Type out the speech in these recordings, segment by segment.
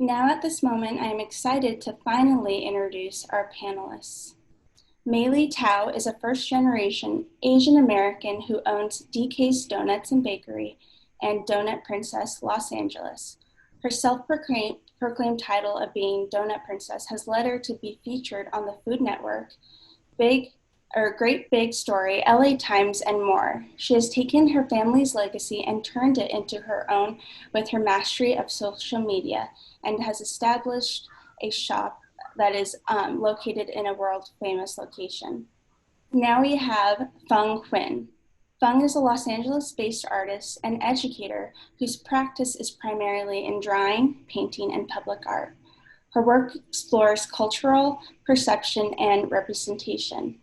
Now at this moment, I am excited to finally introduce our panelists. Mei Li Tao is a first-generation Asian American who owns DK's Donuts and Bakery and Donut Princess Los Angeles. Her self-proclaimed title of being Donut Princess has led her to be featured on the Food Network, Great Big Story, LA Times, and more. She has taken her family's legacy and turned it into her own with her mastery of social media and has established a shop that is located in a world-famous location. Now we have Feng Huynh. Feng is a Los Angeles-based artist and educator whose practice is primarily in drawing, painting, and public art. Her work explores cultural perception and representation.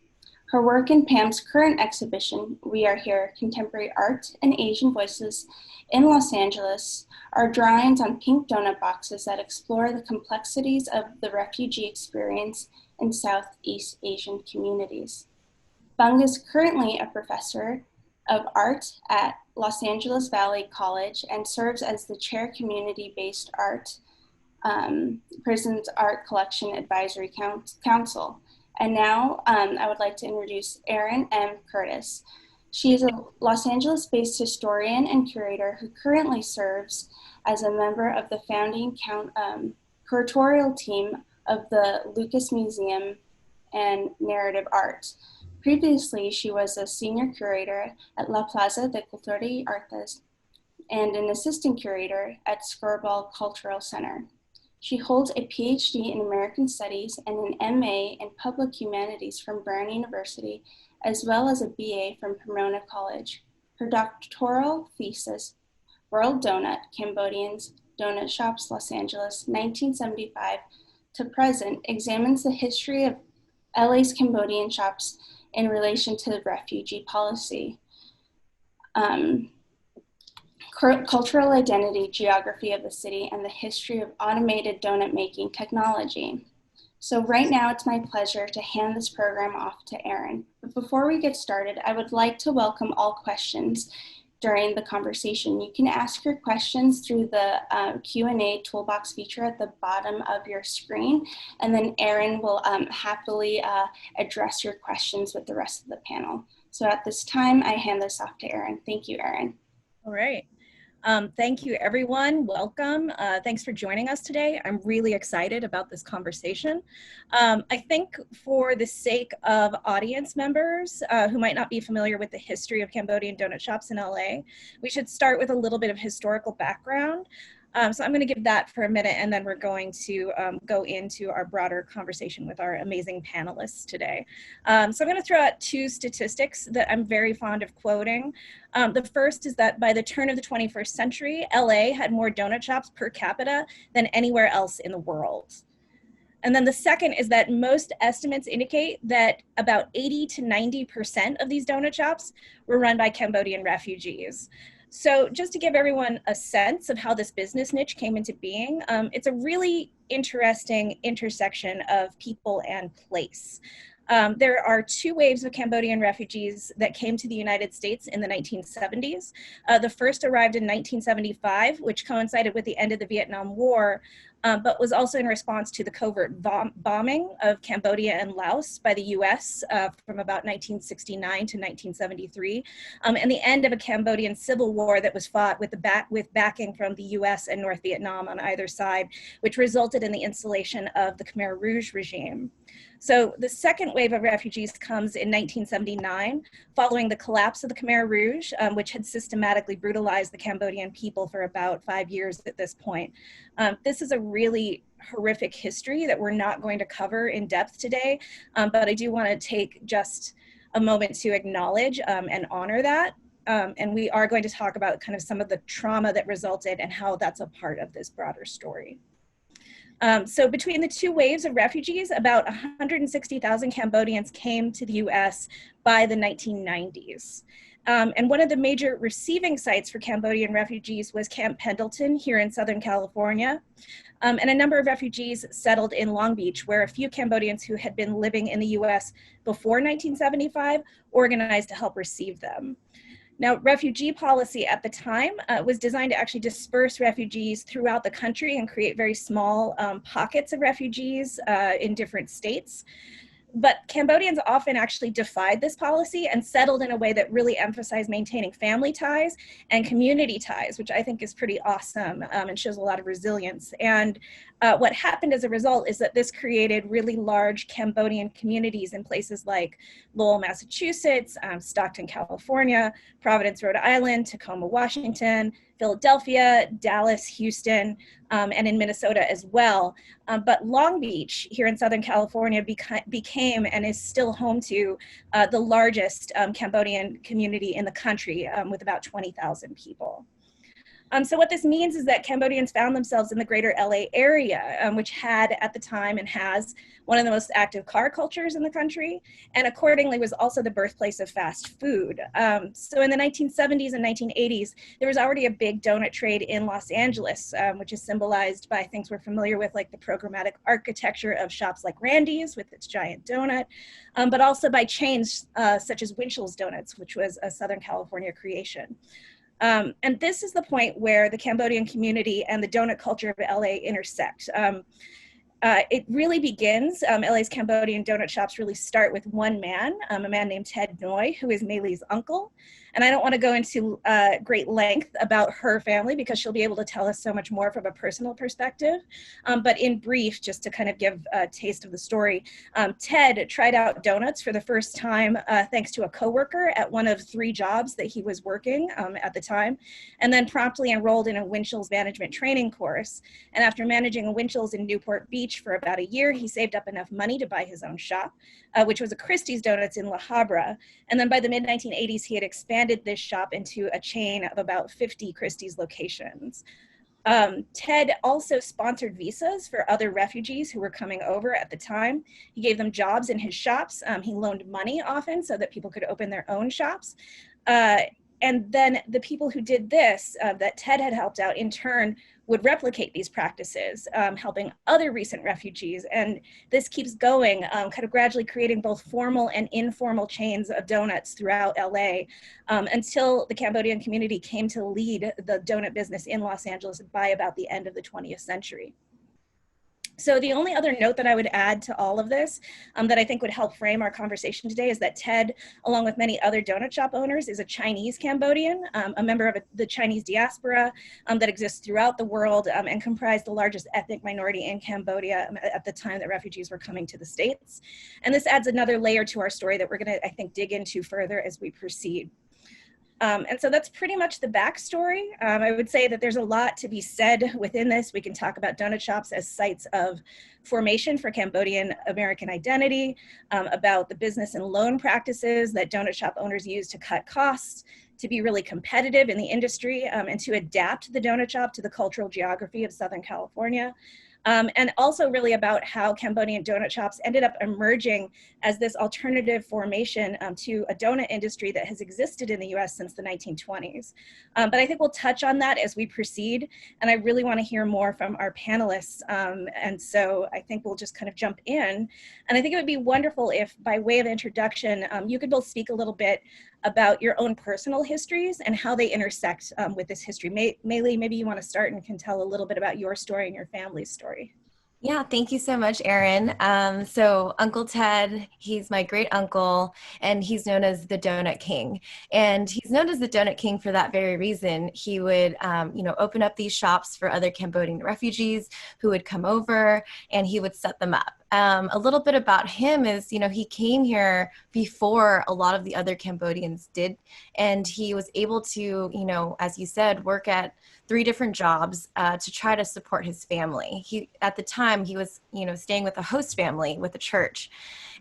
Her work in Pam's current exhibition, We Are Here, Contemporary Art and Asian Voices in Los Angeles, are drawings on pink donut boxes that explore the complexities of the refugee experience in Southeast Asian communities. Feng is currently a professor of art at Los Angeles Valley College and serves as the chair community-based art Prison's Art Collection Advisory Council. And now I would like to introduce Erin M. Curtis. She is a Los Angeles-based historian and curator who currently serves as a member of the founding curatorial team of the Lucas Museum and Narrative Art. Previously, she was a senior curator at La Plaza de Cultura y Artes and an assistant curator at Skirball Cultural Center. She holds a PhD in American Studies and an MA in Public Humanities from Brown University, as well as a BA from Pomona College. Her doctoral thesis, World Donut, Cambodians, Donut Shops, Los Angeles, 1975 to present, examines the history of LA's Cambodian shops in relation to refugee policy. Cultural identity, geography of the city, and the history of automated donut making technology. So right now it's my pleasure to hand this program off to Erin. But before we get started, I would like to welcome all questions during the conversation. You can ask your questions through the Q&A toolbox feature at the bottom of your screen, and then Erin will happily address your questions with the rest of the panel. So at this time, I hand this off to Erin. Thank you, Erin. All right. Thank you, everyone. Welcome. Thanks for joining us today. I'm really excited about this conversation. I think for the sake of audience members who might not be familiar with the history of Cambodian donut shops in LA, we should start with a little bit of historical background. So I'm going to give that for a minute, and then we're going to go into our broader conversation with our amazing panelists today. So I'm going to throw out two statistics that I'm very fond of quoting. The first is that by the turn of the 21st century, LA had more donut shops per capita than anywhere else in the world. And then the second is that most estimates indicate that about 80 to 90% of these donut shops were run by Cambodian refugees. So just to give everyone a sense of how this business niche came into being, it's a really interesting intersection of people and place. There are two waves of Cambodian refugees that came to the United States in the 1970s. The first arrived in 1975, which coincided with the end of the Vietnam War, but was also in response to the covert bombing of Cambodia and Laos by the US from about 1969 to 1973, and the end of a Cambodian civil war that was fought with backing from the US and North Vietnam on either side, which resulted in the installation of the Khmer Rouge regime. So the second wave of refugees comes in 1979, following the collapse of the Khmer Rouge, which had systematically brutalized the Cambodian people for about 5 years at this point. This is a really horrific history that we're not going to cover in depth today, but I do want to take just a moment to acknowledge and honor that. And we are going to talk about kind of some of the trauma that resulted and how that's a part of this broader story. So between the two waves of refugees, about 160,000 Cambodians came to the US by the 1990s. And one of the major receiving sites for Cambodian refugees was Camp Pendleton here in Southern California. And a number of refugees settled in Long Beach, where a few Cambodians who had been living in the US before 1975 organized to help receive them. Now, refugee policy at the time was designed to actually disperse refugees throughout the country and create very small pockets of refugees in different states. But Cambodians often actually defied this policy and settled in a way that really emphasized maintaining family ties and community ties, which I think is pretty awesome and shows a lot of resilience. And what happened as a result is that this created really large Cambodian communities in places like Lowell, Massachusetts, Stockton, California, Providence, Rhode Island, Tacoma, Washington, Philadelphia, Dallas, Houston, and in Minnesota as well. But Long Beach here in Southern California became and is still home to the largest Cambodian community in the country with about 20,000 people. So what this means is that Cambodians found themselves in the greater LA area, which had at the time and has one of the most active car cultures in the country, and accordingly was also the birthplace of fast food. So in the 1970s and 1980s, there was already a big donut trade in Los Angeles, which is symbolized by things we're familiar with, like the programmatic architecture of shops like Randy's with its giant donut, but also by chains such as Winchell's Donuts, which was a Southern California creation. And this is the point where the Cambodian community and the donut culture of LA intersect. It really begins, LA's Cambodian donut shops really start with one man, a man named Ted Noy, who is Mei Li's uncle. And I don't want to go into great length about her family because she'll be able to tell us so much more from a personal perspective. But in brief, just to kind of give a taste of the story, Ted tried out donuts for the first time thanks to a coworker at one of 3 jobs that he was working at the time, and then promptly enrolled in a Winchell's management training course. And after managing a Winchell's in Newport Beach for about a year, he saved up enough money to buy his own shop, which was a Christie's Donuts in La Habra. And then by the mid-1980s, he had expanded this shop into a chain of about 50 Christie's locations. Ted also sponsored visas for other refugees who were coming over at the time. He gave them jobs in his shops. He loaned money often so that people could open their own shops. And then the people who did this, that Ted had helped out in turn, would replicate these practices, helping other recent refugees. And this keeps going, kind of gradually creating both formal and informal chains of donuts throughout LA until the Cambodian community came to lead the donut business in Los Angeles by about the end of the 20th century. So the only other note that I would add to all of this that I think would help frame our conversation today is that Ted, along with many other donut shop owners, is a Chinese Cambodian, a member of the Chinese diaspora that exists throughout the world and comprised the largest ethnic minority in Cambodia at the time that refugees were coming to the States. And this adds another layer to our story that we're going to, I think, dig into further as we proceed. And so that's pretty much the backstory. I would say that there's a lot to be said within this. We can talk about donut shops as sites of formation for Cambodian American identity, about the business and loan practices that donut shop owners use to cut costs, to be really competitive in the industry, and to adapt the donut shop to the cultural geography of Southern California. And also really about how Cambodian donut shops ended up emerging as this alternative formation to a donut industry that has existed in the US since the 1920s. But I think we'll touch on that as we proceed. And I really want to hear more from our panelists. And so I think we'll just kind of jump in. And I think it would be wonderful if, by way of introduction, you could both speak a little bit about your own personal histories and how they intersect with this history. Mei Li, maybe you want to start and can tell a little bit about your story and your family's story. Yeah, thank you so much, Erin. So Uncle Ted, he's my great uncle, and he's known as the Donut King. And he's known as the Donut King for that very reason. He would, open up these shops for other Cambodian refugees who would come over, and he would set them up. A little bit about him is, he came here before a lot of the other Cambodians did, and he was able to, as you said, work at 3 different jobs to try to support his family. At the time, he was, staying with a host family with a church.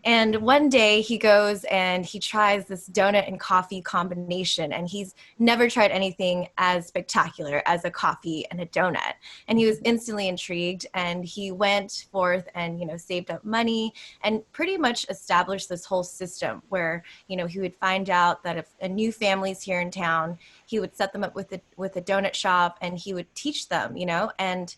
And one day he goes and he tries this donut and coffee combination, and he's never tried anything as spectacular as a coffee and a donut. And he was instantly intrigued, and he went forth and, saved up money and pretty much established this whole system where, he would find out that if a new family's here in town, he would set them up with a donut shop, and he would teach them, and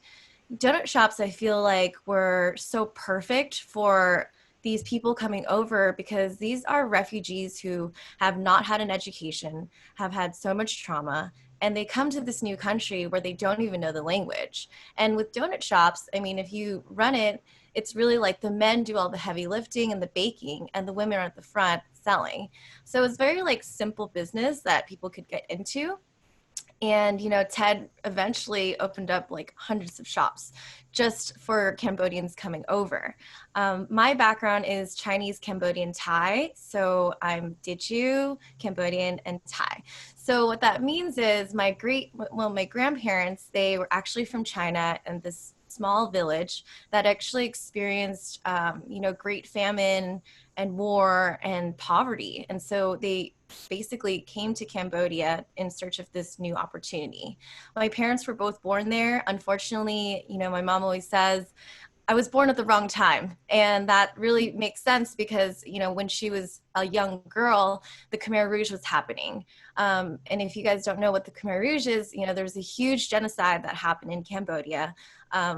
donut shops, I feel like, were so perfect for these people coming over, because these are refugees who have not had an education, have had so much trauma, and they come to this new country where they don't even know the language. And with donut shops, I mean, if you run it, it's really like the men do all the heavy lifting and the baking, and the women are at the front selling. So it's very like simple business that people could get into. And, you know, Ted eventually opened up like hundreds of shops just for Cambodians coming over. My background is Chinese, Cambodian, Thai. So I'm Diju, Cambodian, and Thai. So what that means is my grandparents, they were actually from China, and this small village that actually experienced, you know, great famine and war and poverty. And so they basically came to Cambodia in search of this new opportunity. My parents were both born there. Unfortunately, you know, my mom always says, I was born at the wrong time. And that really makes sense because, you know, when she was a young girl, the Khmer Rouge was happening. And if you guys don't know what the Khmer Rouge is, you know, there's a huge genocide that happened in Cambodia.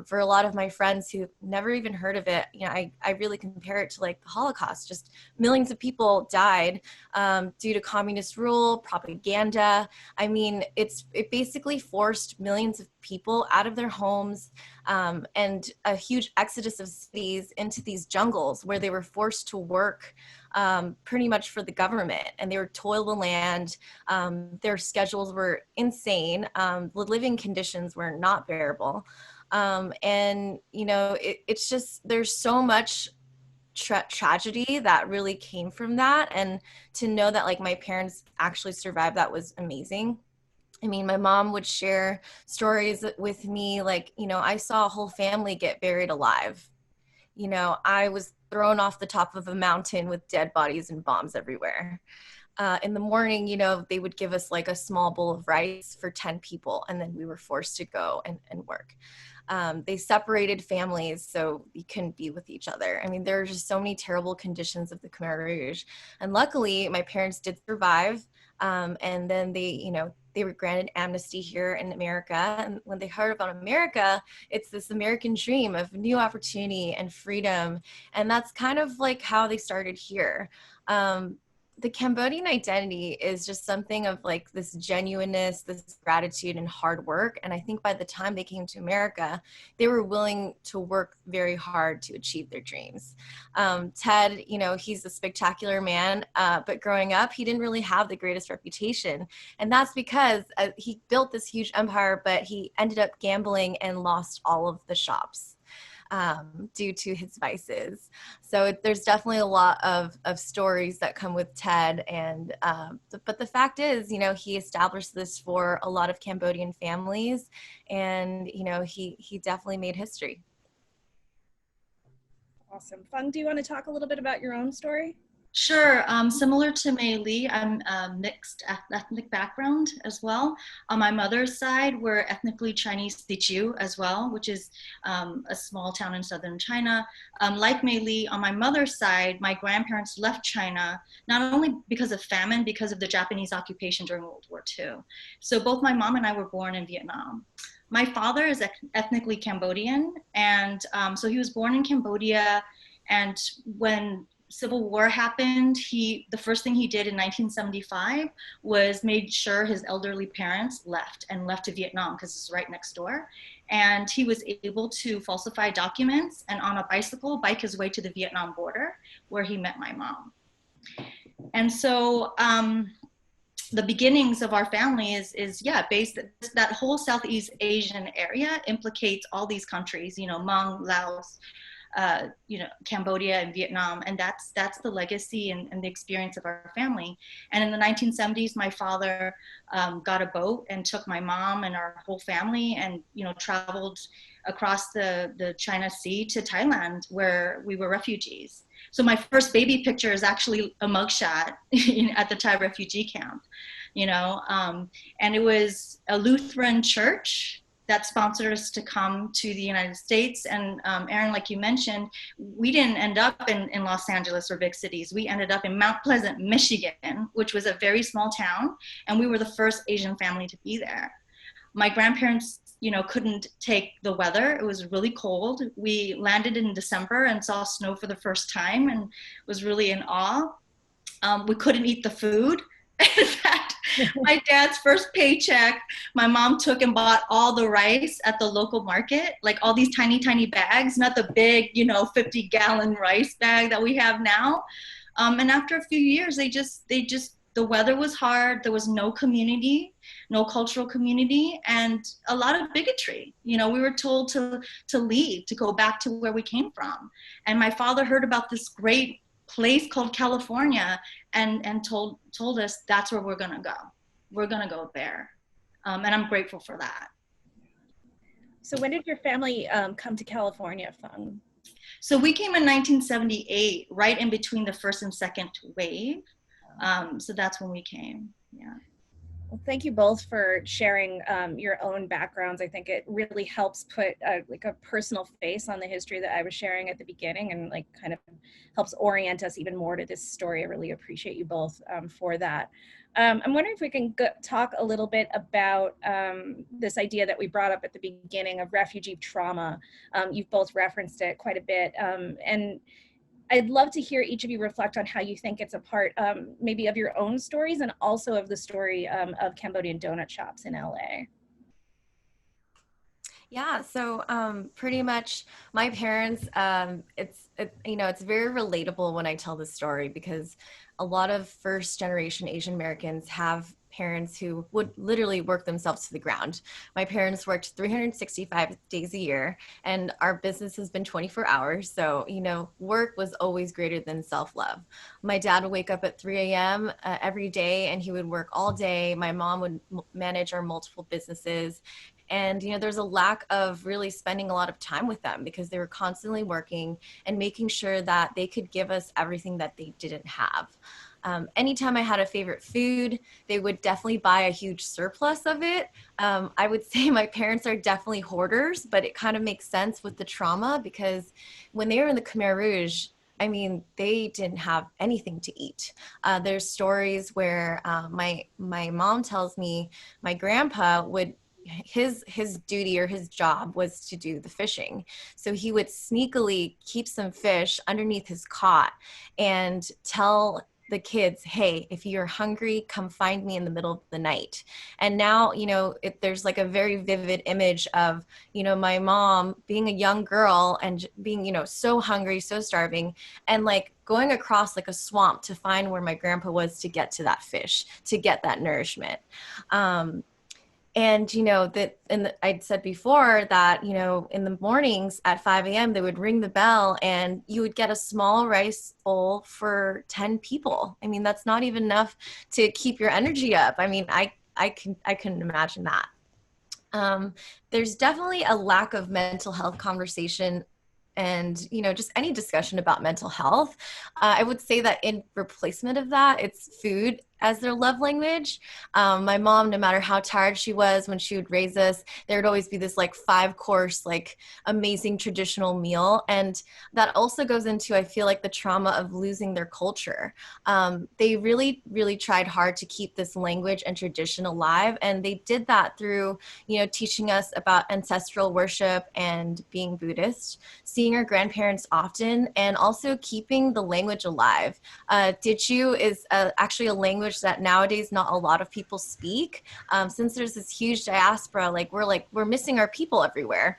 For a lot of my friends who never even heard of it, you know, I really compare it to like the Holocaust. Just millions of people died due to communist rule, propaganda. I mean, it basically forced millions of people out of their homes, and a huge exodus of cities into these jungles where they were forced to work pretty much for the government, and they were toil the land. Their schedules were insane. The living conditions were not bearable. And, you know, it's just, there's so much tragedy that really came from that. And to know that like my parents actually survived, that was amazing. I mean, my mom would share stories with me like, you know, I saw a whole family get buried alive. You know, I was thrown off the top of a mountain with dead bodies and bombs everywhere. In the morning, you know, they would give us like a small bowl of rice for 10 people, and then we were forced to go and work. They separated families so we couldn't be with each other. I mean, there are just so many terrible conditions of the Khmer Rouge. And luckily, my parents did survive. And then they, you know, they were granted amnesty here in America. And when they heard about America, it's this American dream of new opportunity and freedom. And that's kind of like how they started here. The Cambodian identity is just something of like this genuineness, this gratitude and hard work. And I think by the time they came to America, they were willing to work very hard to achieve their dreams. Ted, you know, he's a spectacular man, but growing up, he didn't really have the greatest reputation. And that's because he built this huge empire, but he ended up gambling and lost all of the shops due to his vices. So there's definitely a lot of stories that come with Ted. And but the fact is, you know, he established this for a lot of Cambodian families, and you know, he definitely made history. Awesome. Fung, do you want to talk a little bit about your own story? Sure. Similar to Mei Li, I'm mixed ethnic background as well. On my mother's side, we're ethnically Chinese Dichu as well, which is a small town in southern China. Like Mei Li, on my mother's side, my grandparents left China, not only because of famine, because of the Japanese occupation during World War II. So both my mom and I were born in Vietnam. My father is ethnically Cambodian, and so he was born in Cambodia, and when Civil War happened, the first thing he did in 1975 was made sure his elderly parents left to Vietnam because it's right next door. And he was able to falsify documents and on a bicycle bike his way to the Vietnam border where he met my mom. And so the beginnings of our family is based, that whole Southeast Asian area implicates all these countries, you know, Hmong, Laos, you know, Cambodia and Vietnam, and that's the legacy and the experience of our family. And in the 1970s, my father got a boat and took my mom and our whole family, and you know, traveled across the China Sea to Thailand, where we were refugees. So my first baby picture is actually a mugshot at the Thai refugee camp, you know, and it was a Lutheran church that sponsored us to come to the United States. And Aaron, like you mentioned, we didn't end up in Los Angeles or big cities. We ended up in Mount Pleasant, Michigan, which was a very small town. And we were the first Asian family to be there. My grandparents couldn't take the weather. It was really cold. We landed in December and saw snow for the first time and was really in awe. We couldn't eat the food. In fact, my dad's first paycheck, my mom took and bought all the rice at the local market, like all these tiny, tiny bags, not the big, 50-gallon rice bag that we have now. And after a few years, the weather was hard. There was no community, no cultural community, and a lot of bigotry. We were told to leave, to go back to where we came from. And my father heard about this great place called California and told us that's where we're gonna go. We're gonna go there. And I'm grateful for that. So when did your family come to California, Fung? So we came in 1978, right in between the first and second wave. So that's when we came, yeah. Well, thank you both for sharing your own backgrounds. I think it really helps put like a personal face on the history that I was sharing at the beginning, and like kind of helps orient us even more to this story. I really appreciate you both for that. I'm wondering if we can talk a little bit about this idea that we brought up at the beginning of refugee trauma. You've both referenced it quite a bit, and I'd love to hear each of you reflect on how you think it's a part maybe of your own stories and also of the story of Cambodian donut shops in LA. Yeah, so pretty much my parents, it's very relatable when I tell this story, because a lot of first generation Asian Americans have parents who would literally work themselves to the ground. My parents worked 365 days a year, and our business has been 24 hours. So, work was always greater than self-love. My dad would wake up at 3 a.m. Every day, and he would work all day. My mom would manage our multiple businesses. And, there's a lack of really spending a lot of time with them because they were constantly working and making sure that they could give us everything that they didn't have. Anytime I had a favorite food, they would definitely buy a huge surplus of it. I would say my parents are definitely hoarders, but it kind of makes sense with the trauma, because when they were in the Khmer Rouge, they didn't have anything to eat. There's stories where my mom tells me my grandpa would, his duty or his job was to do the fishing. So he would sneakily keep some fish underneath his cot and tell the kids, hey, if you're hungry, come find me in the middle of the night. And now, there's like a very vivid image of, my mom being a young girl and being, so hungry, so starving, and like going across like a swamp to find where my grandpa was to get to that fish, to get that nourishment. And, I'd said before that, in the mornings at 5 a.m., they would ring the bell and you would get a small rice bowl for 10 people. That's not even enough to keep your energy up. I couldn't imagine that. There's definitely a lack of mental health conversation and, just any discussion about mental health. I would say that in replacement of that, it's food as their love language. My mom, no matter how tired she was when she would raise us, there would always be this like 5-course, like amazing traditional meal. And that also goes into, I feel like, the trauma of losing their culture. They really, really tried hard to keep this language and tradition alive. And they did that through, teaching us about ancestral worship and being Buddhist, seeing our grandparents often, and also keeping the language alive. Dichu is actually a language that nowadays not a lot of people speak. Since there's this huge diaspora, we're missing our people everywhere.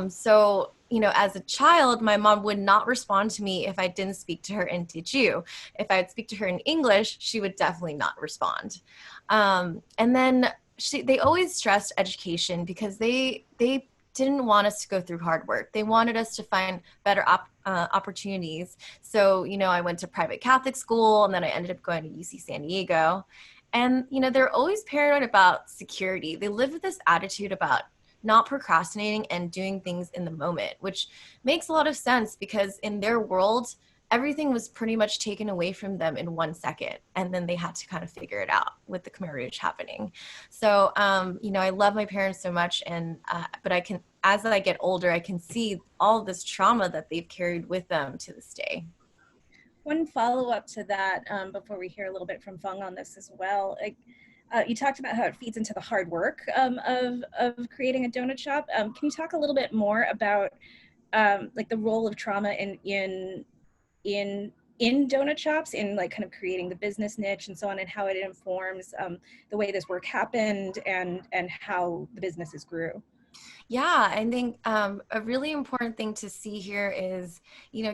So as a child, my mom would not respond to me if I didn't speak to her in Dichu. If I'd speak to her in English, she would definitely not respond. And then they always stressed education because they didn't want us to go through hard work. They wanted us to find better opportunities. So, I went to private Catholic school, and then I ended up going to UC San Diego. And, they're always paranoid about security. They live with this attitude about not procrastinating and doing things in the moment, which makes a lot of sense because in their world, everything was pretty much taken away from them in 1 second. And then they had to kind of figure it out with the Khmer Rouge happening. So, I love my parents so much. And, but as I get older, I can see all this trauma that they've carried with them to this day. One follow-up to that, before we hear a little bit from Fung on this as well. You talked about how it feeds into the hard work of creating a donut shop. Can you talk a little bit more about like the role of trauma in donut shops, in like kind of creating the business niche and so on, and how it informs the way this work happened and how the businesses grew? Yeah, I think a really important thing to see here is,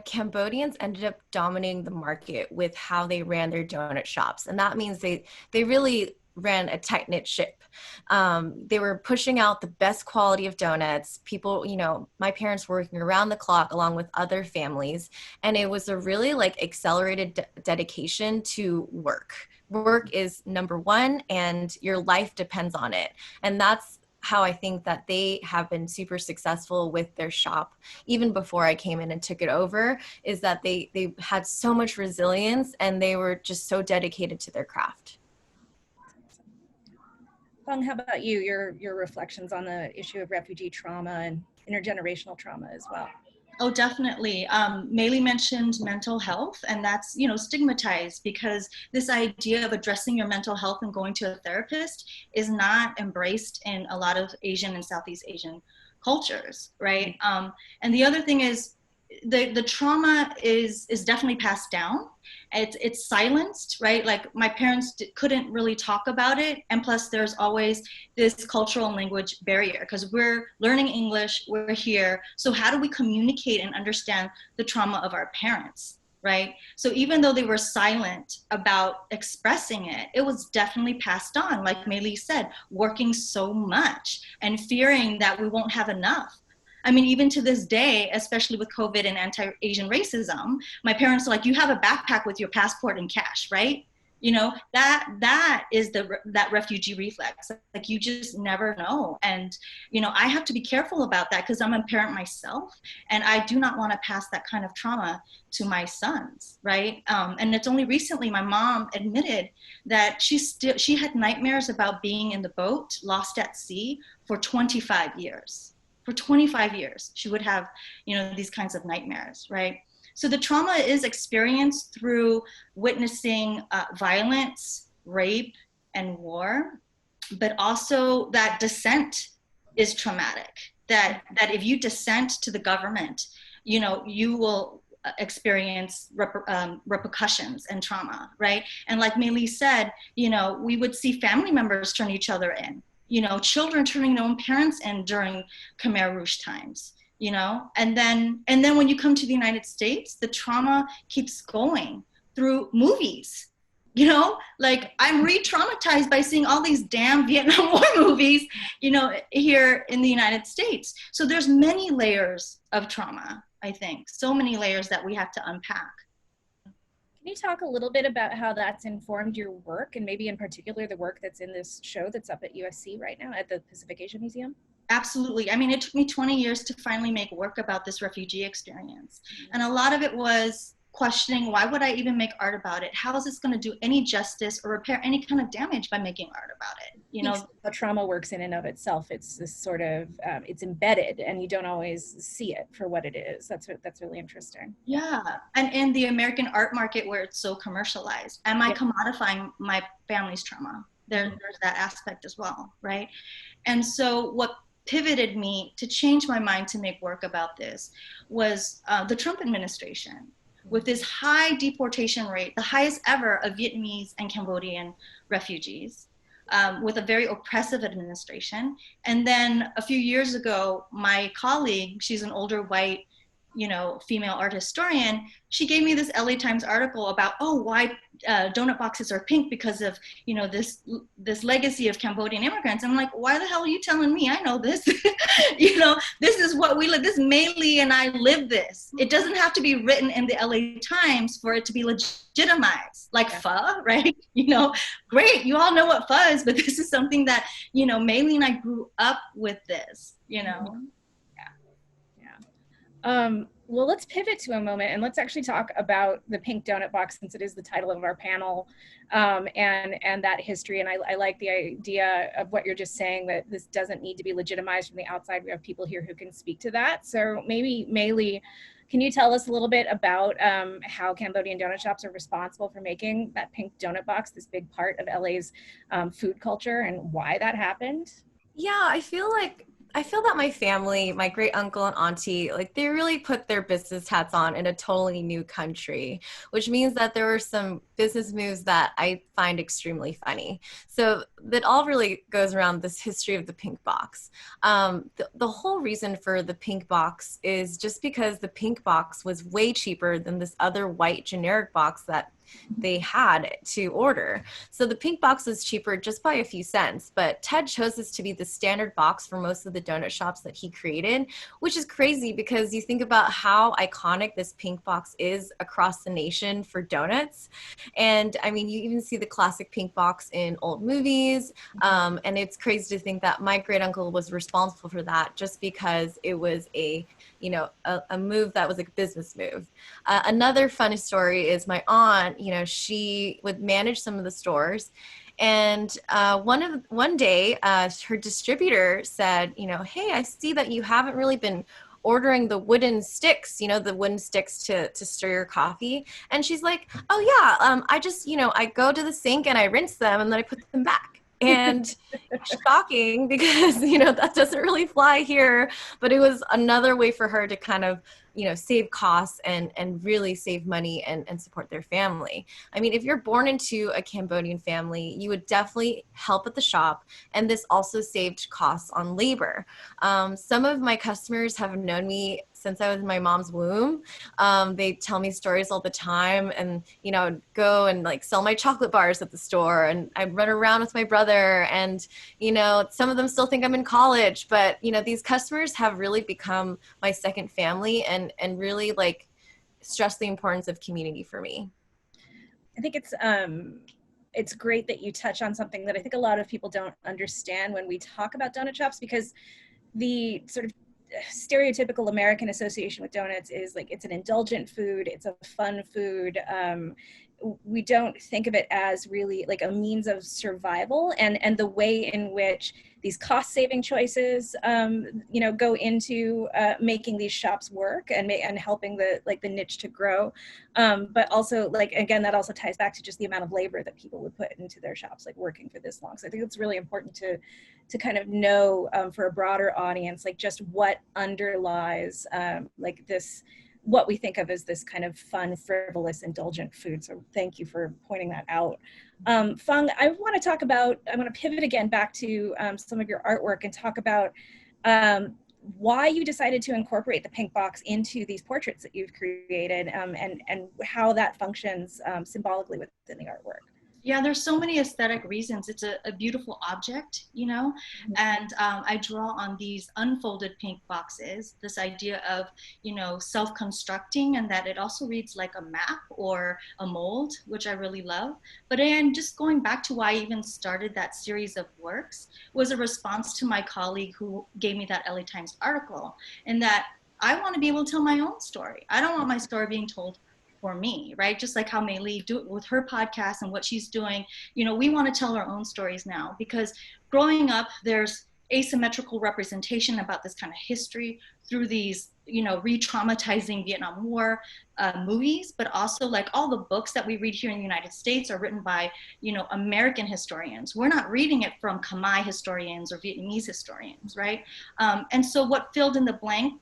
Cambodians ended up dominating the market with how they ran their donut shops. And that means they really ran a tight-knit ship. They were pushing out the best quality of donuts. People, my parents were working around the clock along with other families. And it was a really like accelerated dedication to work. Work is number one, and your life depends on it. And that's how I think that they have been super successful with their shop, even before I came in and took it over, is that they had so much resilience and they were just so dedicated to their craft. Fung, how about you? Your reflections on the issue of refugee trauma and intergenerational trauma as well. Oh, definitely. Maylee mentioned mental health, and that's, stigmatized because this idea of addressing your mental health and going to a therapist is not embraced in a lot of Asian and Southeast Asian cultures, right? And the other thing is the trauma is definitely passed down. It's silenced, right? Like my parents couldn't really talk about it, and plus there's always this cultural and language barrier because we're learning English, we're here, so how do we communicate and understand the trauma of our parents, right? So even though they were silent about expressing it, it was definitely passed on, like Maylee said, working so much and fearing that we won't have enough. I mean, even to this day, especially with COVID and anti-Asian racism, my parents are like, you have a backpack with your passport and cash, right? That is that refugee reflex. Like you just never know. And, I have to be careful about that because I'm a parent myself and I do not want to pass that kind of trauma to my sons, right? And it's only recently my mom admitted that she had nightmares about being in the boat, lost at sea, for 25 years. For 25 years, she would have, these kinds of nightmares, right? So the trauma is experienced through witnessing violence, rape, and war, but also that dissent is traumatic. That if you dissent to the government, you will experience repercussions and trauma, right? And like Maylee said, we would see family members turn each other in. Children turning their own parents in during Khmer Rouge times, and then when you come to the United States, the trauma keeps going through movies, like I'm re-traumatized by seeing all these damn Vietnam War movies, here in the United States. So there's many layers of trauma, I think, so many layers that we have to unpack. Can you talk a little bit about how that's informed your work, and maybe in particular the work that's in this show that's up at USC right now at the Pacific Asia Museum? Absolutely. I mean, it took me 20 years to finally make work about this refugee experience. And a lot of it was questioning, why would I even make art about it? How is this going to do any justice or repair any kind of damage by making art about it? The trauma works in and of itself. It's this sort of, it's embedded and you don't always see it for what it is. That's really interesting. Yeah. And in the American art market where it's so commercialized, am I commodifying my family's trauma? There's that aspect as well, right? And so what pivoted me to change my mind to make work about this was the Trump administration. With this high deportation rate, the highest ever of Vietnamese and Cambodian refugees, with a very oppressive administration. And then a few years ago, my colleague, she's an older white, female art historian, she gave me this LA Times article about, why donut boxes are pink because of, this legacy of Cambodian immigrants. And I'm like, why the hell are you telling me? I know this. This is what we live. This Maylee and I live this. It doesn't have to be written in the LA Times for it to be legitimized, like pho, right? Great. You all know what pho is, but this is something that, Maylee and I grew up with this, Well, let's pivot to a moment and let's actually talk about the pink donut box, since it is the title of our panel, and that history. And I like the idea of what you're just saying, that this doesn't need to be legitimized from the outside. We have people here who can speak to that. So maybe, Mei-Li, can you tell us a little bit about how Cambodian donut shops are responsible for making that pink donut box this big part of LA's food culture, and why that happened? Yeah, I feel that my family, my great uncle and auntie, like they really put their business hats on in a totally new country, which means that there were some business moves that I find extremely funny. So that all really goes around this history of the pink box. The whole reason for the pink box is just because the pink box was way cheaper than this other white generic box that they had to order. So the pink box was cheaper just by a few cents, but Ted chose this to be the standard box for most of the donut shops that he created, which is crazy because you think about how iconic this pink box is across the nation for donuts. And I mean, you even see the classic pink box in old movies. And it's crazy to think that my great uncle was responsible for that just because it was a move that was a business move. Another funny story is my aunt, she would manage some of the stores. And one day, her distributor said, hey, I see that you haven't really been ordering the wooden sticks, the wooden sticks to stir your coffee. And she's like, oh yeah, I just, I go to the sink and I rinse them and then I put them back. And shocking because, that doesn't really fly here, but it was another way for her to kind of, save costs and really save money and support their family. I mean, if you're born into a Cambodian family, you would definitely help at the shop. And this also saved costs on labor. Some of my customers have known me since I was in my mom's womb. They tell me stories all the time, and go and like sell my chocolate bars at the store, and I run around with my brother, and some of them still think I'm in college, but these customers have really become my second family and really like stress the importance of community for me. I think it's great that you touch on something that I think a lot of people don't understand when we talk about donut shops, because the sort of stereotypical American association with donuts is like it's an indulgent food, it's a fun food. We don't think of it as really like a means of survival, and the way in which these cost-saving choices, go into making these shops work and helping the niche to grow. But also, again, that also ties back to just the amount of labor that people would put into their shops, like working for this long. So I think it's really important to kind of know for a broader audience, like just what underlies what we think of as this kind of fun, frivolous, indulgent food. So thank you for pointing that out. Fung, I want to pivot again back to some of your artwork and talk about why you decided to incorporate the pink box into these portraits that you've created, and how that functions symbolically within the artwork. Yeah, there's so many aesthetic reasons. It's a beautiful object, and I draw on these unfolded pink boxes, this idea of, self-constructing, and that it also reads like a map or a mold, which I really love. But then just going back to why I even started that series of works was a response to my colleague who gave me that LA Times article, and that I want to be able to tell my own story. I don't want my story being told for me, right? Just like how Mei-Li do it with her podcast and what she's doing. We want to tell our own stories now, because growing up, there's asymmetrical representation about this kind of history through these, re-traumatizing Vietnam War movies, but also like all the books that we read here in the United States are written by, American historians. We're not reading it from Khmer historians or Vietnamese historians, right? And so what filled in the blank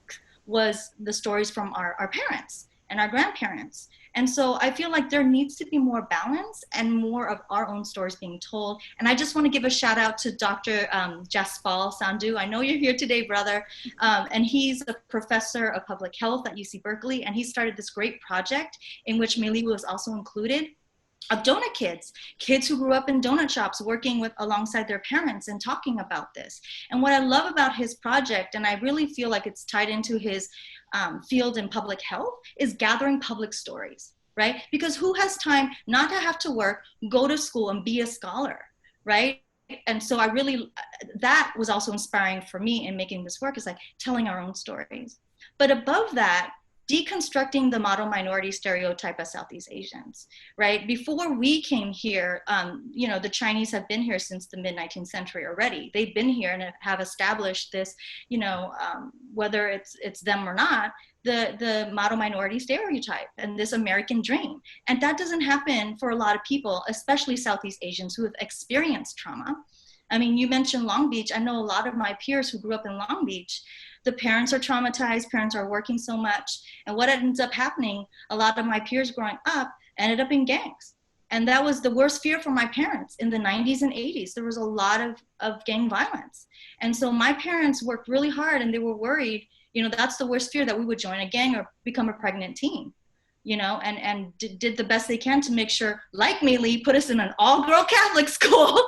was the stories from our parents and our grandparents. And so I feel like there needs to be more balance and more of our own stories being told. And I just want to give a shout out to Dr. Jaspal Sandhu. I know you're here today, brother. And he's a professor of public health at UC Berkeley. And he started this great project in which Mei-Li was also included, of donut kids who grew up in donut shops working alongside their parents and talking about this. And what I love about his project, and I really feel like it's tied into his field in public health, is gathering public stories, right? Because who has time not to have to work, go to school and be a scholar, right? And so that was also inspiring for me in making this work, is like telling our own stories. But above that, deconstructing the model minority stereotype as Southeast Asians, right? Before we came here, you know, the Chinese have been here since the mid-19th century already. They've been here and have established this, you know, whether it's them or not, the model minority stereotype and this American dream. And that doesn't happen for a lot of people, especially Southeast Asians who have experienced trauma. I mean, you mentioned Long Beach. I know a lot of my peers who grew up in Long Beach, the parents are traumatized, parents are working so much. And what ends up happening, a lot of my peers growing up ended up in gangs. And that was the worst fear for my parents in the 90s and 80s. There was a lot of gang violence. And so my parents worked really hard and they were worried, you know, that's the worst fear, that we would join a gang or become a pregnant teen, you know, and did the best they can to make sure, like Mei Li, put us in an all-girl Catholic school,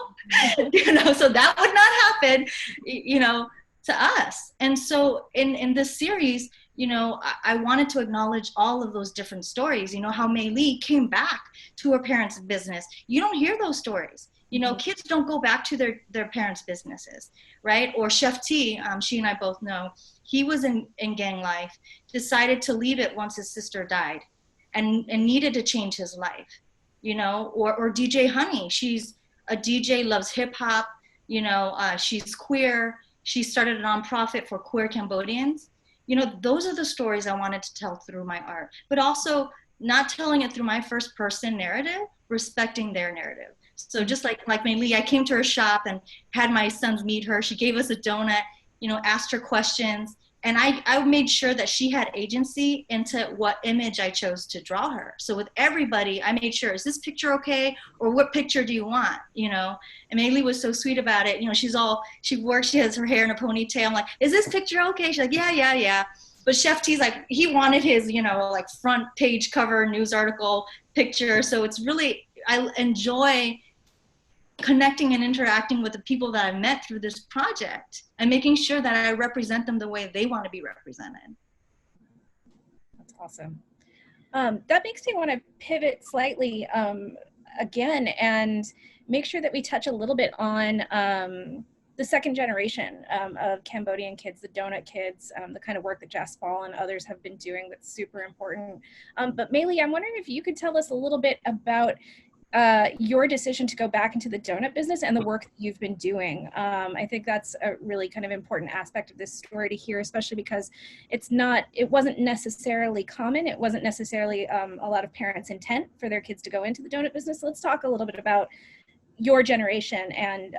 you know, so that would not happen, you know, to us. And so in this series, you know, I wanted to acknowledge all of those different stories, you know, how Mei Li came back to her parents' business. You don't hear those stories. You know, kids don't go back to their parents' businesses, right? Or Chef T, she and I both know, he was in gang life, decided to leave it once his sister died and needed to change his life, you know, or DJ Honey, she's a DJ, loves hip hop, you know, she's queer. She started a nonprofit for queer Cambodians. You know, those are the stories I wanted to tell through my art, but also not telling it through my first person narrative, respecting their narrative. So just like Mei Li, I came to her shop and had my sons meet her. She gave us a donut, you know, asked her questions. And I made sure that she had agency into what image I chose to draw her. So with everybody, I made sure, is this picture okay? Or what picture do you want? You know, and Mei Li was so sweet about it. You know, she works, she has her hair in a ponytail. I'm like, is this picture okay? She's like, yeah. But Chef T's like, he wanted his, you know, like front page cover news article picture. So it's really, I enjoy connecting and interacting with the people that I met through this project and making sure that I represent them the way they want to be represented. That's awesome. That makes me want to pivot slightly again and make sure that we touch a little bit on the second generation of Cambodian kids, the donut kids, the kind of work that Jaspal and others have been doing that's super important. But Mei Li, I'm wondering if you could tell us a little bit about your decision to go back into the donut business and the work that you've been doing. I think that's a really kind of important aspect of this story to hear, especially because it wasn't necessarily common. It wasn't necessarily a lot of parents' intent for their kids to go into the donut business. So let's talk a little bit about your generation and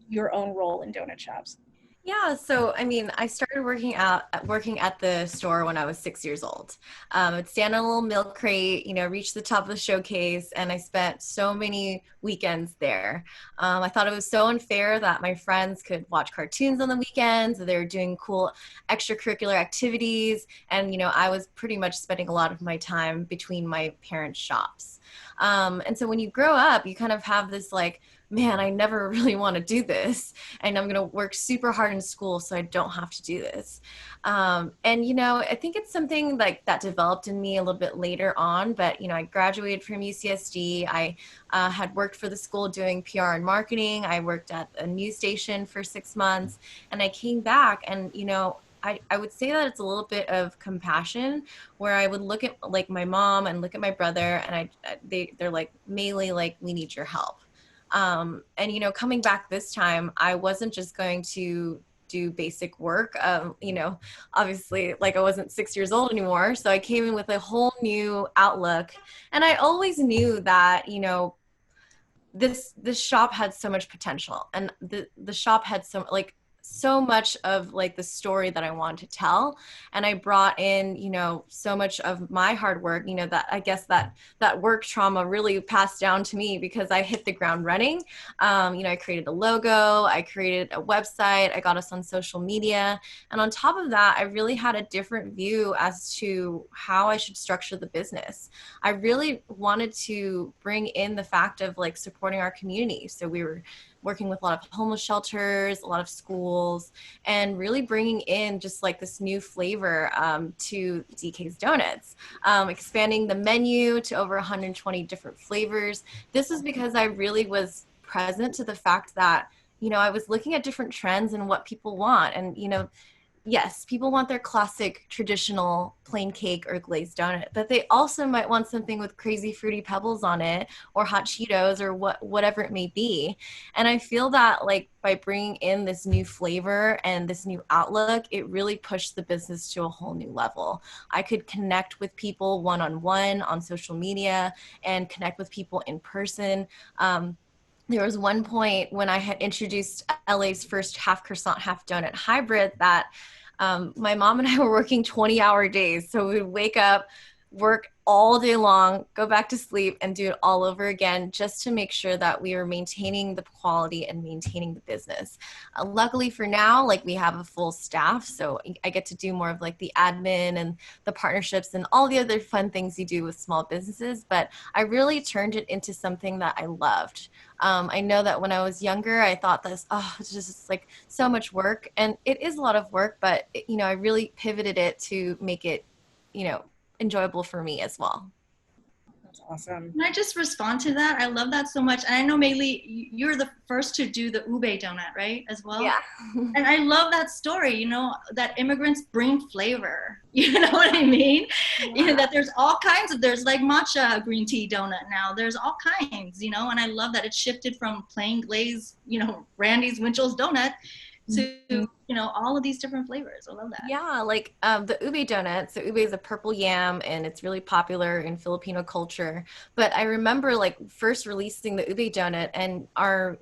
your own role in donut shops. Yeah, so I mean, I started working at the store when I was 6 years old. I'd stand on a little milk crate, you know, reach the top of the showcase, and I spent so many weekends there. I thought it was so unfair that my friends could watch cartoons on the weekends, they were doing cool extracurricular activities, and you know, I was pretty much spending a lot of my time between my parents' shops. And so when you grow up, you kind of have this like, man, I never really want to do this. And I'm going to work super hard in school so I don't have to do this. And, you know, I think it's something like that developed in me a little bit later on. But, you know, I graduated from UCSD. I had worked for the school doing PR and marketing. I worked at a news station for 6 months. And I came back and, you know, I would say that it's a little bit of compassion where I would look at like my mom and look at my brother and they're like, Mei Li, like, we need your help. And, you know, coming back this time, I wasn't just going to do basic work. You know, obviously, like I wasn't 6 years old anymore. So I came in with a whole new outlook. And I always knew that, you know, this shop had so much potential and the shop had so much of like the story that I wanted to tell. And I brought in, you know, so much of my hard work, you know, that I guess that work trauma really passed down to me because I hit the ground running. You know, I created a logo, I created a website, I got us on social media. And on top of that, I really had a different view as to how I should structure the business. I really wanted to bring in the fact of like supporting our community. So we were working with a lot of homeless shelters, a lot of schools, and really bringing in just like this new flavor to DK's Donuts, expanding the menu to over 120 different flavors. This was because I really was present to the fact that, you know, I was looking at different trends and what people want. And, you know, yes, people want their classic traditional plain cake or glazed donut, but they also might want something with crazy fruity pebbles on it or hot Cheetos or whatever it may be. And I feel that like by bringing in this new flavor and this new outlook, it really pushed the business to a whole new level. I could connect with people one-on-one on social media and connect with people in person. There was one point when I had introduced LA's first half croissant, half donut hybrid that my mom and I were working 20-hour days. So we would wake up, work all day long, go back to sleep, and do it all over again just to make sure that we were maintaining the quality and maintaining the business. Luckily for now, like we have a full staff, so I get to do more of like the admin and the partnerships and all the other fun things you do with small businesses. But I really turned it into something that I loved. I know that when I was younger, I thought this, oh, it's just like so much work. And it is a lot of work, but I really pivoted it to make it, enjoyable for me as well. That's awesome. Can I just respond to that? I love that so much. And I know, Maylee, you're the first to do the Ube Donut, right, as well? Yeah. And I love that story, that immigrants bring flavor. You know what I mean? Yeah. That there's all kinds of, there's like matcha green tea donut now. There's all kinds, and I love that it shifted from plain glazed, Randy's Winchell's donut to, all of these different flavors. I love that. Yeah, like the ube donuts. So ube is a purple yam, and it's really popular in Filipino culture. But I remember like first releasing the ube donut, and our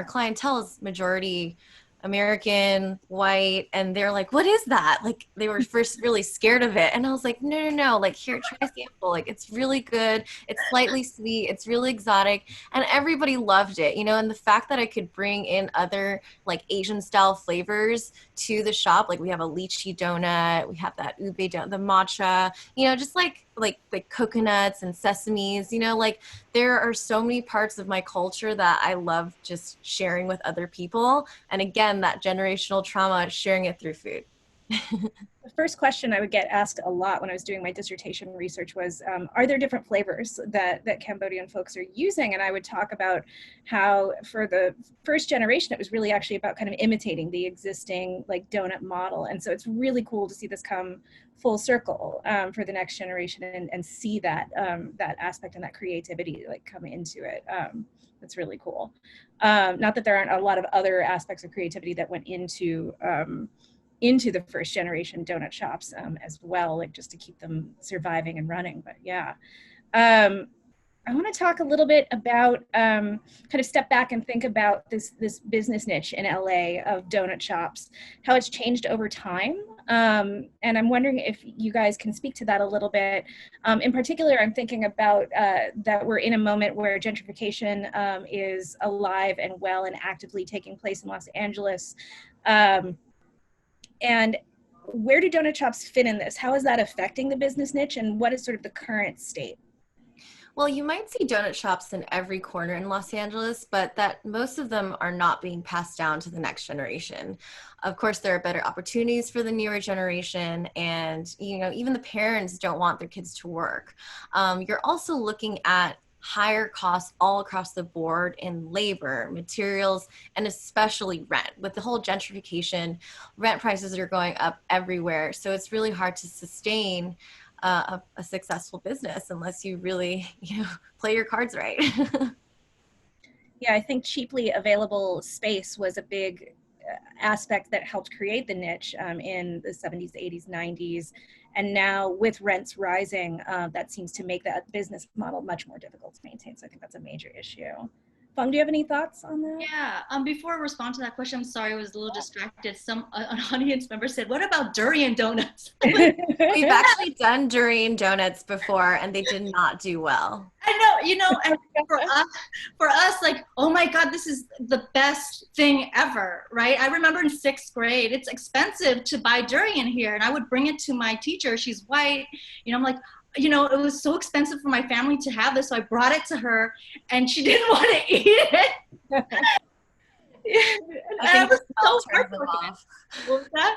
clientele is majority American, white, and they're like, "What is that?" Like they were first really scared of it, and I was like, "No, like here, try a sample. Like it's really good. It's slightly sweet. It's really exotic," and everybody loved it. And the fact that I could bring in other like Asian style flavors to the shop, like we have a lychee donut, we have that ube donut, the matcha, just like coconuts and sesames. Like there are so many parts of my culture that I love just sharing with other people. And again, that generational trauma, sharing it through food. The first question I would get asked a lot when I was doing my dissertation research was, are there different flavors that Cambodian folks are using? And I would talk about how for the first generation, it was really actually about kind of imitating the existing like donut model. And so it's really cool to see this come full circle for the next generation and see that that aspect and that creativity like come into it. That's really cool. Not that there aren't a lot of other aspects of creativity that went into the first generation donut shops as well, like just to keep them surviving and running. But yeah, I want to talk a little bit about kind of step back and think about this business niche in LA of donut shops, how it's changed over time. And I'm wondering if you guys can speak to that a little bit. In particular, I'm thinking about that we're in a moment where gentrification is alive and well and actively taking place in Los Angeles. And where do donut shops fit in this? How is that affecting the business niche, and what is sort of the current state? Well, you might see donut shops in every corner in Los Angeles, but that most of them are not being passed down to the next generation. Of course, there are better opportunities for the newer generation, and even the parents don't want their kids to work. You're also looking at higher costs all across the board in labor, materials, and especially rent. With the whole gentrification, rent prices are going up everywhere. So it's really hard to sustain a successful business unless you really, play your cards right. Yeah, I think cheaply available space was a big aspect that helped create the niche in the 70s, 80s, 90s. And now with rents rising, that seems to make that business model much more difficult to maintain. So I think that's a major issue. Fung, do you have any thoughts on that? Yeah, before I respond to that question, I'm sorry, I was a little distracted. An audience member said, what about Durian Donuts? We've actually done Durian Donuts before, and they did not do well. I know, and for us, like, oh my God, this is the best thing ever, right? I remember in 6th grade, it's expensive to buy durian here, and I would bring it to my teacher. She's white, I'm like, it was so expensive for my family to have this, so I brought it to her, and she didn't want to eat it. I think the smell turns them off. What was that?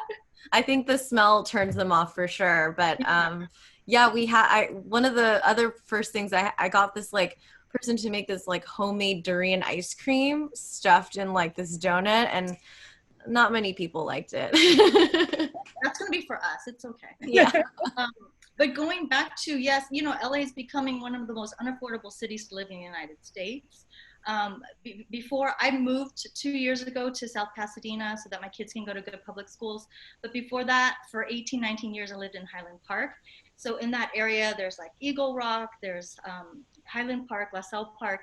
I think the smell turns them off for sure. But yeah, one of the other first things I got this like person to make this like homemade durian ice cream stuffed in like this donut, and not many people liked it. That's going to be for us. It's okay. Yeah. But going back to, yes, you know, LA is becoming one of the most unaffordable cities to live in the United States. Before I moved 2 years ago to South Pasadena so that my kids can go to good public schools. But before that, for 18, 19 years, I lived in Highland Park. So in that area, there's like Eagle Rock, there's Highland Park, LaSalle Park.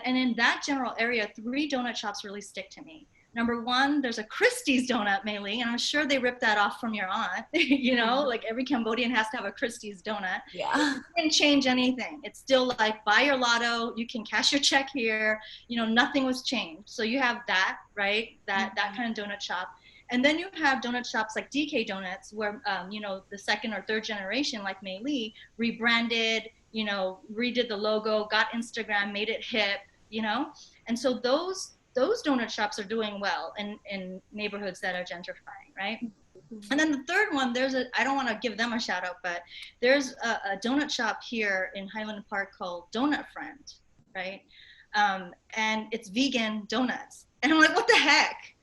And in that general area, 3 donut shops really stick to me. Number one, there's a Christie's donut, Mei Ling, and I'm sure they ripped that off from your aunt. You know, like every Cambodian has to have a Christie's donut. Yeah. It didn't change anything. It's still like, buy your lotto, you can cash your check here. You know, nothing was changed. So you have that, right? That kind of donut shop. And then you have donut shops like DK Donuts, where, you know, the 2nd or 3rd generation, like Mei Li, rebranded, you know, redid the logo, got Instagram, made it hip, you know? And so those donut shops are doing well in neighborhoods that are gentrifying, right? And then the third one, I don't want to give them a shout out, but there's a donut shop here in Highland Park called Donut Friend, right? And it's vegan donuts. And I'm like, what the heck?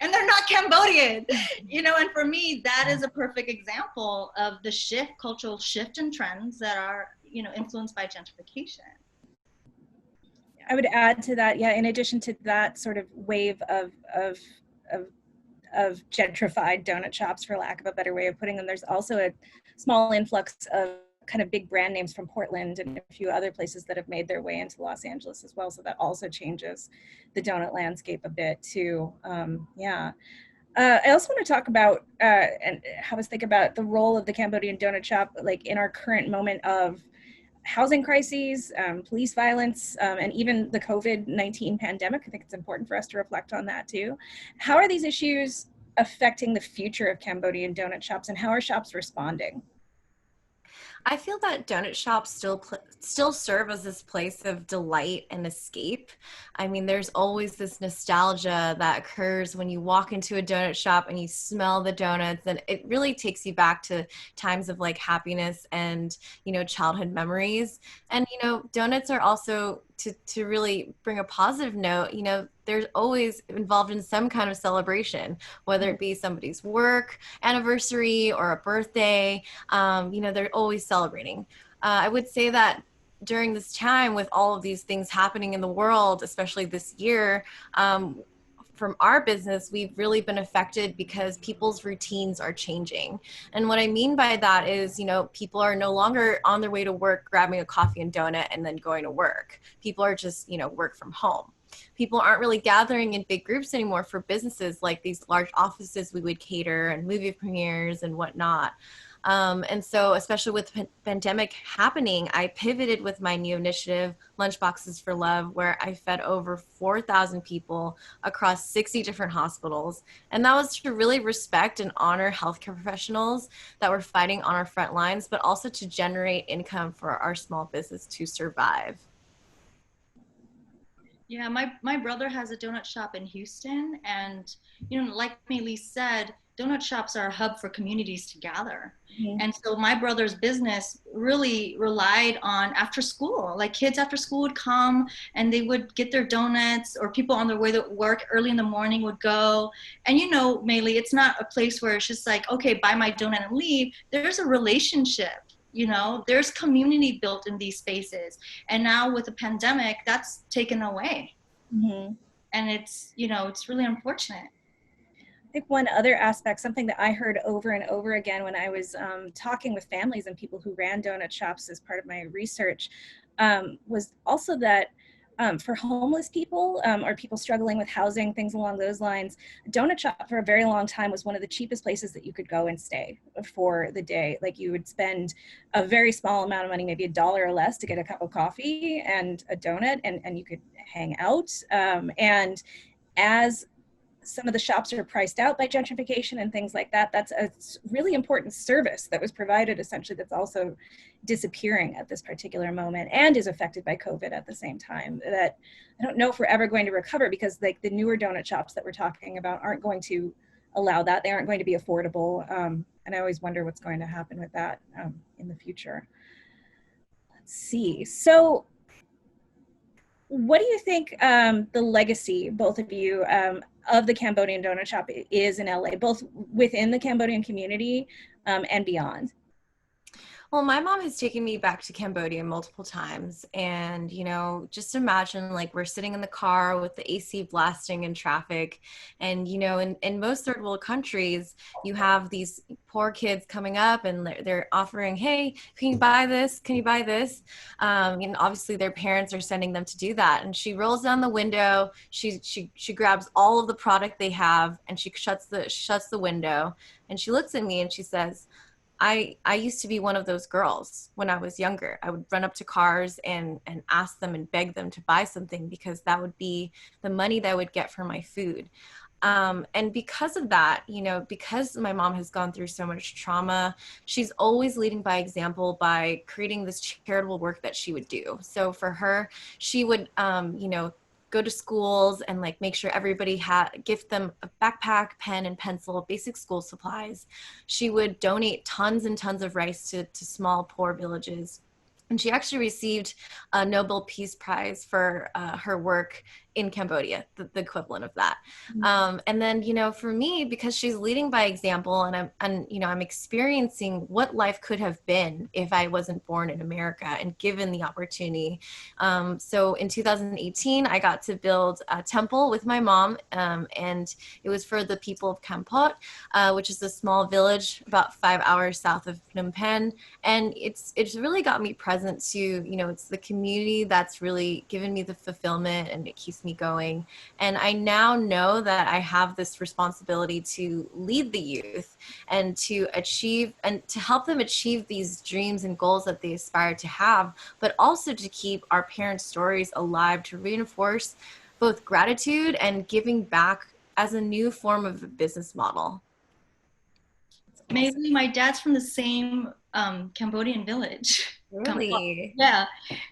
And they're not Cambodian, you know, and for me, that is a perfect example of the cultural shift and trends that are, you know, influenced by gentrification. I would add to that, yeah, in addition to that sort of wave of gentrified donut shops, for lack of a better way of putting them, there's also a small influx of kind of big brand names from Portland and a few other places that have made their way into Los Angeles as well. So that also changes the donut landscape a bit too. Yeah. I also want to talk about and have us think about the role of the Cambodian donut shop, like in our current moment of housing crises, police violence, and even the COVID-19 pandemic. I think it's important for us to reflect on that too. How are these issues affecting the future of Cambodian donut shops, and how are shops responding? I feel that donut shops still serve as this place of delight and escape. I mean, there's always this nostalgia that occurs when you walk into a donut shop and you smell the donuts, and it really takes you back to times of like happiness and, you know, childhood memories. And, you know, donuts are also, to really bring a positive note, you know, they're always involved in some kind of celebration, whether it be somebody's work anniversary or a birthday. You know, they're always celebrating. I would say that during this time, with all of these things happening in the world, especially this year, from our business, we've really been affected because people's routines are changing. And what I mean by that is, you know, people are no longer on their way to work, grabbing a coffee and donut and then going to work. People are just, you know, work from home. People aren't really gathering in big groups anymore for businesses like these large offices we would cater and movie premieres and whatnot. And so, especially with the pandemic happening, I pivoted with my new initiative, Lunchboxes for Love, where I fed over 4,000 people across 60 different hospitals. And that was to really respect and honor healthcare professionals that were fighting on our front lines, but also to generate income for our small business to survive. Yeah, my brother has a donut shop in Houston, and, you know, like Lee said, donut shops are a hub for communities to gather. Mm-hmm. And so my brother's business really relied on after school. Like kids after school would come and they would get their donuts, or people on their way to work early in the morning would go. And, you know, Mei Lee, it's not a place where it's just like, okay, buy my donut and leave. There's a relationship. You know, there's community built in these spaces. And now with the pandemic, that's taken away. Mm-hmm. And it's, you know, it's really unfortunate. I think one other aspect, something that I heard over and over again when I was talking with families and people who ran donut shops as part of my research, was also that for homeless people or people struggling with housing, things along those lines, a donut shop for a very long time was one of the cheapest places that you could go and stay for the day. Like you would spend a very small amount of money, maybe $1 or less, to get a cup of coffee and a donut, and you could hang out. And as some of the shops are priced out by gentrification and things like that, that's a really important service that was provided essentially that's also disappearing at this particular moment and is affected by COVID at the same time. That I don't know if we're ever going to recover, because like the newer donut shops that we're talking about aren't going to allow that. They aren't going to be affordable. And I always wonder what's going to happen with that in the future. Let's see. So what do you think the legacy, both of you, of the Cambodian donut shop is in LA, both within the Cambodian community and beyond? Well, my mom has taken me back to Cambodia multiple times. And, just imagine like we're sitting in the car with the AC blasting in traffic. And, in most third world countries, you have these poor kids coming up and they're offering, hey, can you buy this? Can you buy this? And obviously their parents are sending them to do that. And she rolls down the window. She grabs all of the product they have and she shuts the window. And she looks at me and she says, I used to be one of those girls when I was younger. I would run up to cars and ask them and beg them to buy something because that would be the money that I would get for my food. And because of that, because my mom has gone through so much trauma, she's always leading by example by creating this charitable work that she would do. So for her, she would, go to schools and like make sure everybody gift them a backpack, pen and pencil, basic school supplies. She would donate tons and tons of rice to small poor villages. And she actually received a Nobel Peace Prize for her work in Cambodia, the equivalent of that. And then, for me, because she's leading by example, and I'm experiencing what life could have been if I wasn't born in America and given the opportunity. So in 2018, I got to build a temple with my mom, and it was for the people of Kampot, which is a small village about 5 hours south of Phnom Penh. And it's really got me present to, it's the community that's really given me the fulfillment and it keeps me going. And I now know that I have this responsibility to lead the youth and to achieve and to help them achieve these dreams and goals that they aspire to have, but also to keep our parents' stories alive, to reinforce both gratitude and giving back as a new form of a business model. Maybe my dad's from the same Cambodian village. Really? Yeah.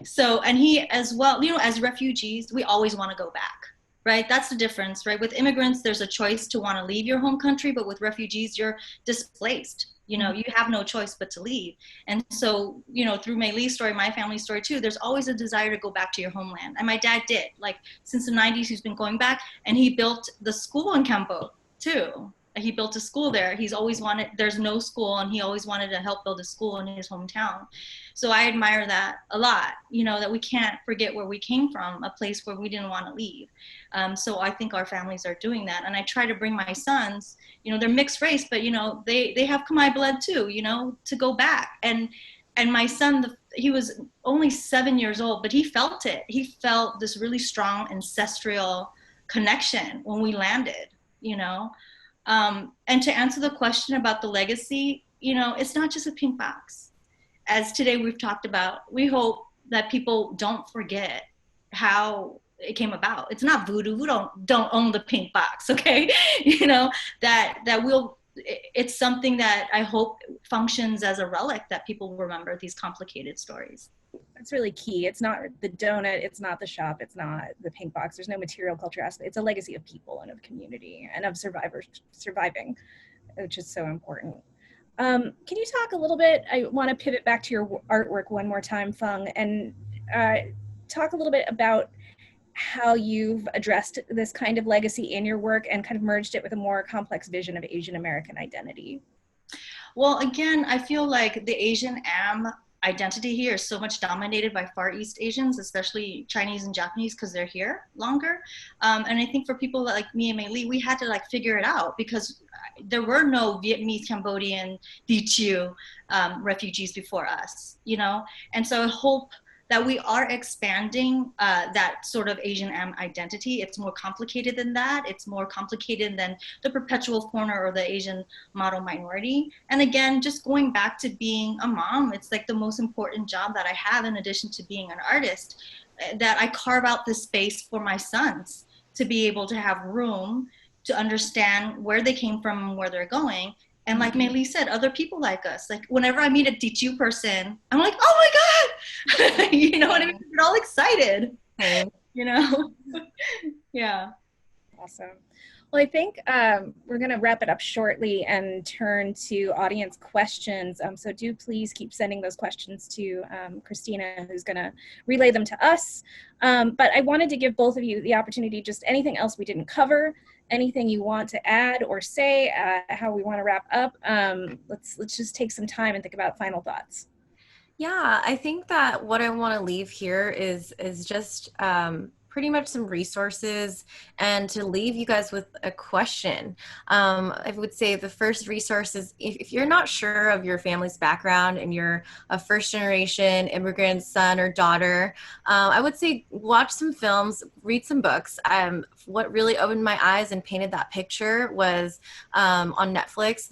So, and he as well, as refugees, we always want to go back, right? That's the difference, right? With immigrants, there's a choice to want to leave your home country, but with refugees, you're displaced. You have no choice but to leave. And so, through Mei Li's story, my family's story too, there's always a desire to go back to your homeland. And my dad did. Like, since the 90s, he's been going back, and he built the school in Campo too. He built a school there. He's always wanted, there's no school, and he always wanted to help build a school in his hometown. So I admire that a lot, that we can't forget where we came from, a place where we didn't want to leave. So I think our families are doing that. And I try to bring my sons, they're mixed race, but, they have Khmer blood too, to go back. And my son, he was only 7 years old, but he felt it. He felt this really strong ancestral connection when we landed, and to answer the question about the legacy, it's not just a pink box. As today we've talked about, we hope that people don't forget how it came about. It's not voodoo. We don't own the pink box, okay? That we'll, it's something that I hope functions as a relic that people remember these complicated stories. That's really key. It's not the donut, it's not the shop, it's not the pink box. There's no material culture aspect. It's a legacy of people and of community and of survivors surviving, which is so important. Can you talk a little bit, I want to pivot back to your artwork one more time, Fung, and talk a little bit about how you've addressed this kind of legacy in your work and kind of merged it with a more complex vision of Asian American identity. Well, again, I feel like the Asian identity here is so much dominated by Far East Asians, especially Chinese and Japanese, because they're here longer. And I think for people like me and Mei Li, we had to figure it out because there were no Vietnamese, Cambodian, Dichu refugees before us, And so I hope that we are expanding that sort of Asian identity. It's more complicated than that. It's more complicated than the perpetual corner or the Asian model minority. And again, just going back to being a mom, it's like the most important job that I have in addition to being an artist, that I carve out this space for my sons to be able to have room to understand where they came from and where they're going. And like Mei Li said, other people like us, like whenever I meet a Dichu person, I'm like, oh my God, you know what I mean? We're all excited, Yeah. Yeah. Awesome. Well, I think we're going to wrap it up shortly and turn to audience questions. So do please keep sending those questions to Christina, who's going to relay them to us. But I wanted to give both of you the opportunity, just anything else we didn't cover, anything you want to add or say, how we want to wrap up. Let's just take some time and think about final thoughts. Yeah, I think that what I want to leave here is just pretty much some resources, and to leave you guys with a question. I would say the first resource is, if you're not sure of your family's background and you're a first generation immigrant son or daughter, I would say watch some films, read some books. What really opened my eyes and painted that picture was on Netflix.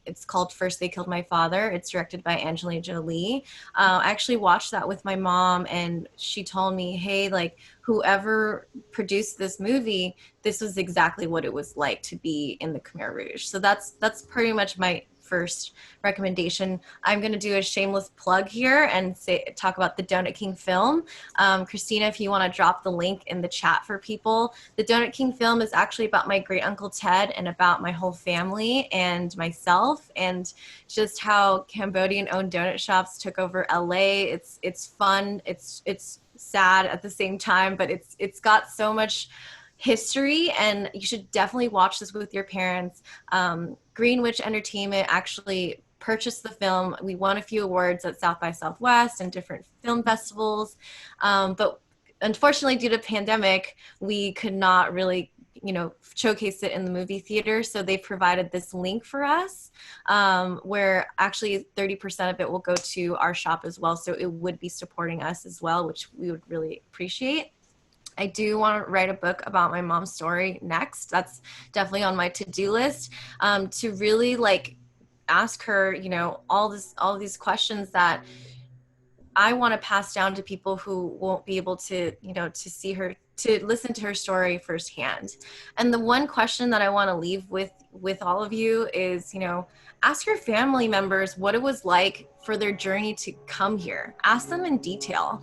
It's called First They Killed My Father. It's directed by Angelina Jolie. I actually watched that with my mom, and she told me, hey, like, whoever produced this movie, this was exactly what it was like to be in the Khmer Rouge. So that's pretty much my first recommendation. I'm going to do a shameless plug here and talk about the Donut King film. Christina, if you want to drop the link in the chat for people, the Donut King film is actually about my great uncle Ted and about my whole family and myself, and just how Cambodian owned donut shops took over LA. It's fun. It's sad at the same time, but it's got so much history, and you should definitely watch this with your parents. Green Witch Entertainment actually purchased the film. We won a few awards at South by Southwest and different film festivals, but unfortunately, due to pandemic, we could not really showcase it in the movie theater. So they provided this link for us, where actually 30% of it will go to our shop as well. So it would be supporting us as well, which we would really appreciate. I do want to write a book about my mom's story next. That's definitely on my to-do list, to really ask her, all these questions that I want to pass down to people who won't be able to, to see her, to listen to her story firsthand. And the one question that I want to leave with all of you is, ask your family members what it was like for their journey to come here. Ask them in detail,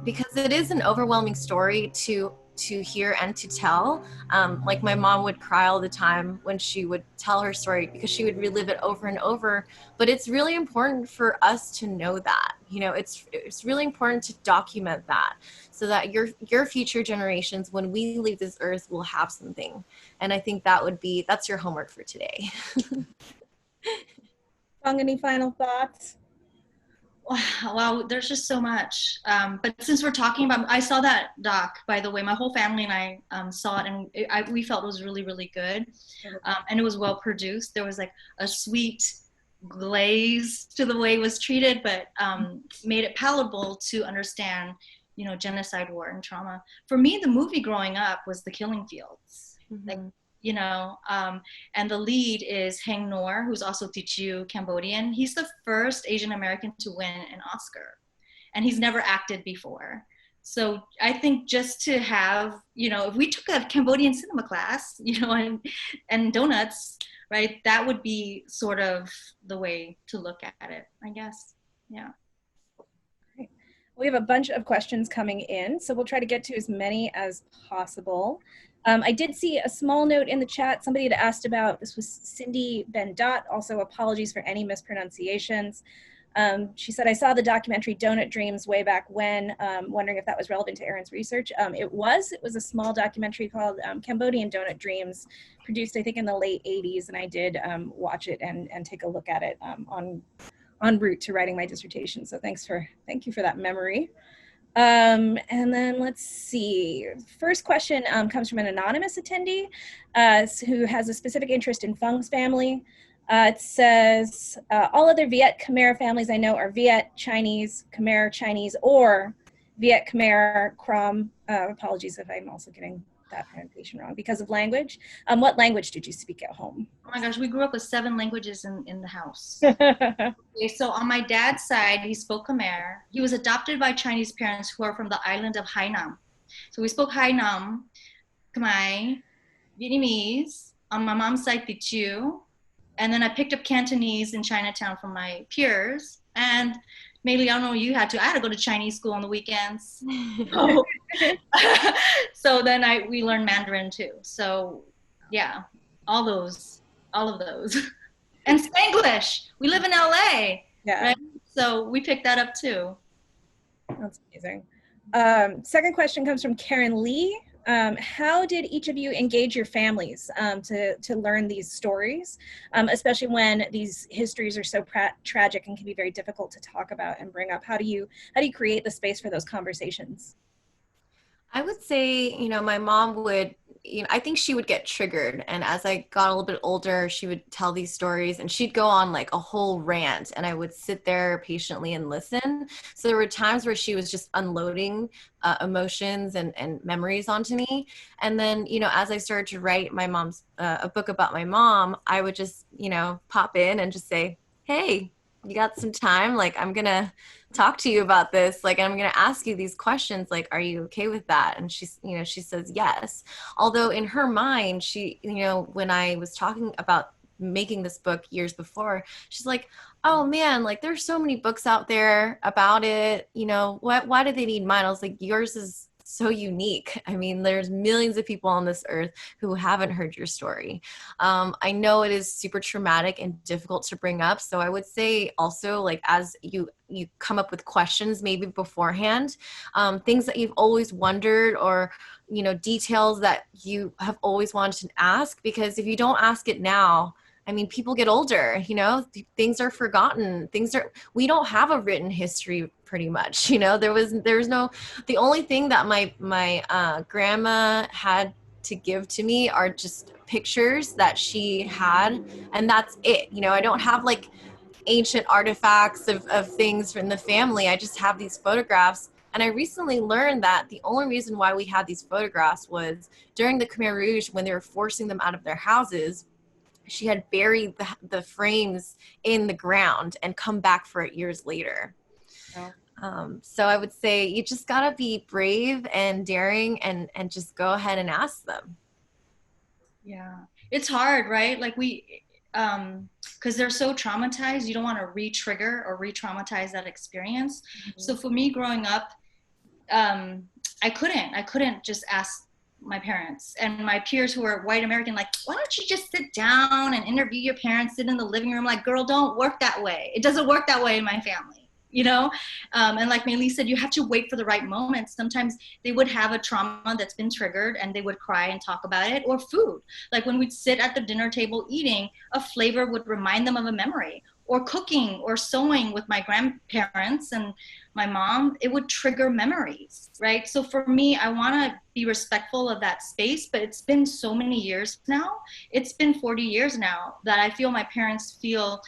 because it is an overwhelming story to hear and to tell. Like, my mom would cry all the time when she would tell her story, because she would relive it over and over. But it's really important for us to know that, it's really important to document that, so that your future generations, when we leave this earth, will have something. And I think that's your homework for today. Fong, any final thoughts? Wow, there's just so much. But since we're talking about, I saw that doc, by the way. My whole family and I saw it, and we felt it was really, really good. And it was well produced. There was like a sweet glaze to the way it was treated, but made it palatable to understand, genocide, war, and trauma. For me, the movie growing up was The Killing Fields. Mm-hmm. And the lead is Heng Nor, who's also Teochew Cambodian. He's the first Asian American to win an Oscar, and he's never acted before. So I think just to have, if we took a Cambodian cinema class, and donuts, right, that would be sort of the way to look at it, I guess. Yeah. Great. We have a bunch of questions coming in, so we'll try to get to as many as possible. I did see a small note in the chat. Somebody had asked about, this was Cindy Ben-Dot, also apologies for any mispronunciations. She said, I saw the documentary Donut Dreams way back when, wondering if that was relevant to Erin's research. It was a small documentary called Cambodian Donut Dreams, produced I think in the late 80s, and I did watch it and take a look at it en route to writing my dissertation. So thank you for that memory. And then let's see. First question comes from an anonymous attendee who has a specific interest in Fung's family. It says, all other Viet Khmer families I know are Viet Chinese, Khmer Chinese, or Viet Khmer Krom. Apologies if I'm also getting that pronunciation wrong, because of language. What language did you speak at home? Oh my gosh, we grew up with 7 languages in the house. Okay, so on my dad's side, he spoke Khmer. He was adopted by Chinese parents who are from the island of Hainan. So we spoke Hainan, Khmer, Vietnamese. On my mom's side, Teochew. And then I picked up Cantonese in Chinatown from my peers. And Maylee, I don't know, I had to go to Chinese school on the weekends. So then we learned Mandarin too. So Yeah, all of those. And Spanglish. We live in LA, Yeah, right? So we picked that up too. that's amazing. Second question comes from Karen Lee. How did each of you engage your families to learn these stories, especially when these histories are so tragic and can be very difficult to talk about and bring up? How do you create the space for those conversations? I would say, my mom would, I think she would get triggered. And as I got a little bit older, she would tell these stories and she'd go on like a whole rant and I would sit there patiently and listen. So there were times where she was just unloading emotions and memories onto me. And then, as I started to write a book about my mom, I would just, pop in and just say, hey, you got some time? Like, I'm going to talk to you about this. Like, I'm going to ask you these questions. Like, are you okay with that? And she says yes. Although in her mind, she, when I was talking about making this book years before, she's like, oh man, like there's so many books out there about it. Why do they need mine? I was like, yours is so unique. I mean, there's millions of people on this earth who haven't heard your story. I know it is super traumatic and difficult to bring up. So I would say also, like, as you come up with questions maybe beforehand, things that you've always wondered, or details that you have always wanted to ask, because if you don't ask it now, I mean, people get older, things are forgotten. We don't have a written history pretty much, there was no, the only thing that my grandma had to give to me are just pictures that she had. And that's it. I don't have like ancient artifacts of things from the family. I just have these photographs. And I recently learned that the only reason why we had these photographs was during the Khmer Rouge, when they were forcing them out of their houses, she had buried the frames in the ground and come back for it years later. Oh. So I would say you just gotta be brave and daring and just go ahead and ask them. Yeah, it's hard, right? Like because they're so traumatized, you don't want to re-trigger or re-traumatize that experience. Mm-hmm. So for me growing up, I couldn't just ask my parents and my peers who are white American, like, why don't you just sit down and interview your parents, sit in the living room? Like, girl, don't work that way. It doesn't work that way in my family, and like Maylee said, you have to wait for the right moment. Sometimes they would have a trauma that's been triggered and they would cry and talk about it. Or food, like when we'd sit at the dinner table eating, a flavor would remind them of a memory. Or cooking or sewing with my grandparents and my mom, it would trigger memories, right? So for me, I want to be respectful of that space, but it's been so many years now. It's been 40 years now that I feel my parents feel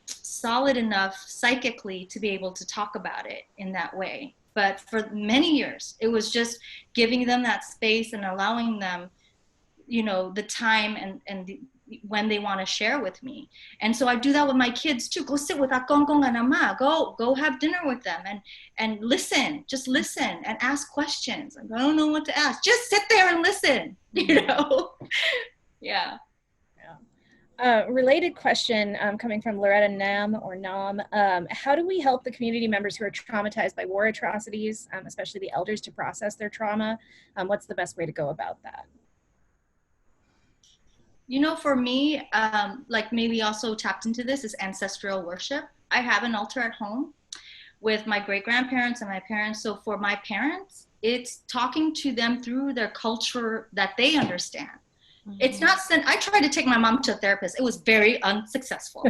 solid enough psychically to be able to talk about it in that way. But for many years, it was just giving them that space and allowing them, the time and when they want to share with me. And so I do that with my kids too. Go sit with Akongkong and Ama. Go have dinner with them and listen. Just listen and ask questions. I don't know what to ask. Just sit there and listen. Yeah. Related question coming from Loretta Nam or Nam. How do we help the community members who are traumatized by war atrocities, especially the elders, to process their trauma? What's the best way to go about that? For me, like maybe also tapped into this is ancestral worship. I have an altar at home with my great grandparents and my parents. So for my parents, it's talking to them through their culture that they understand. Mm-hmm. It's not, I tried to take my mom to a therapist. It was very unsuccessful.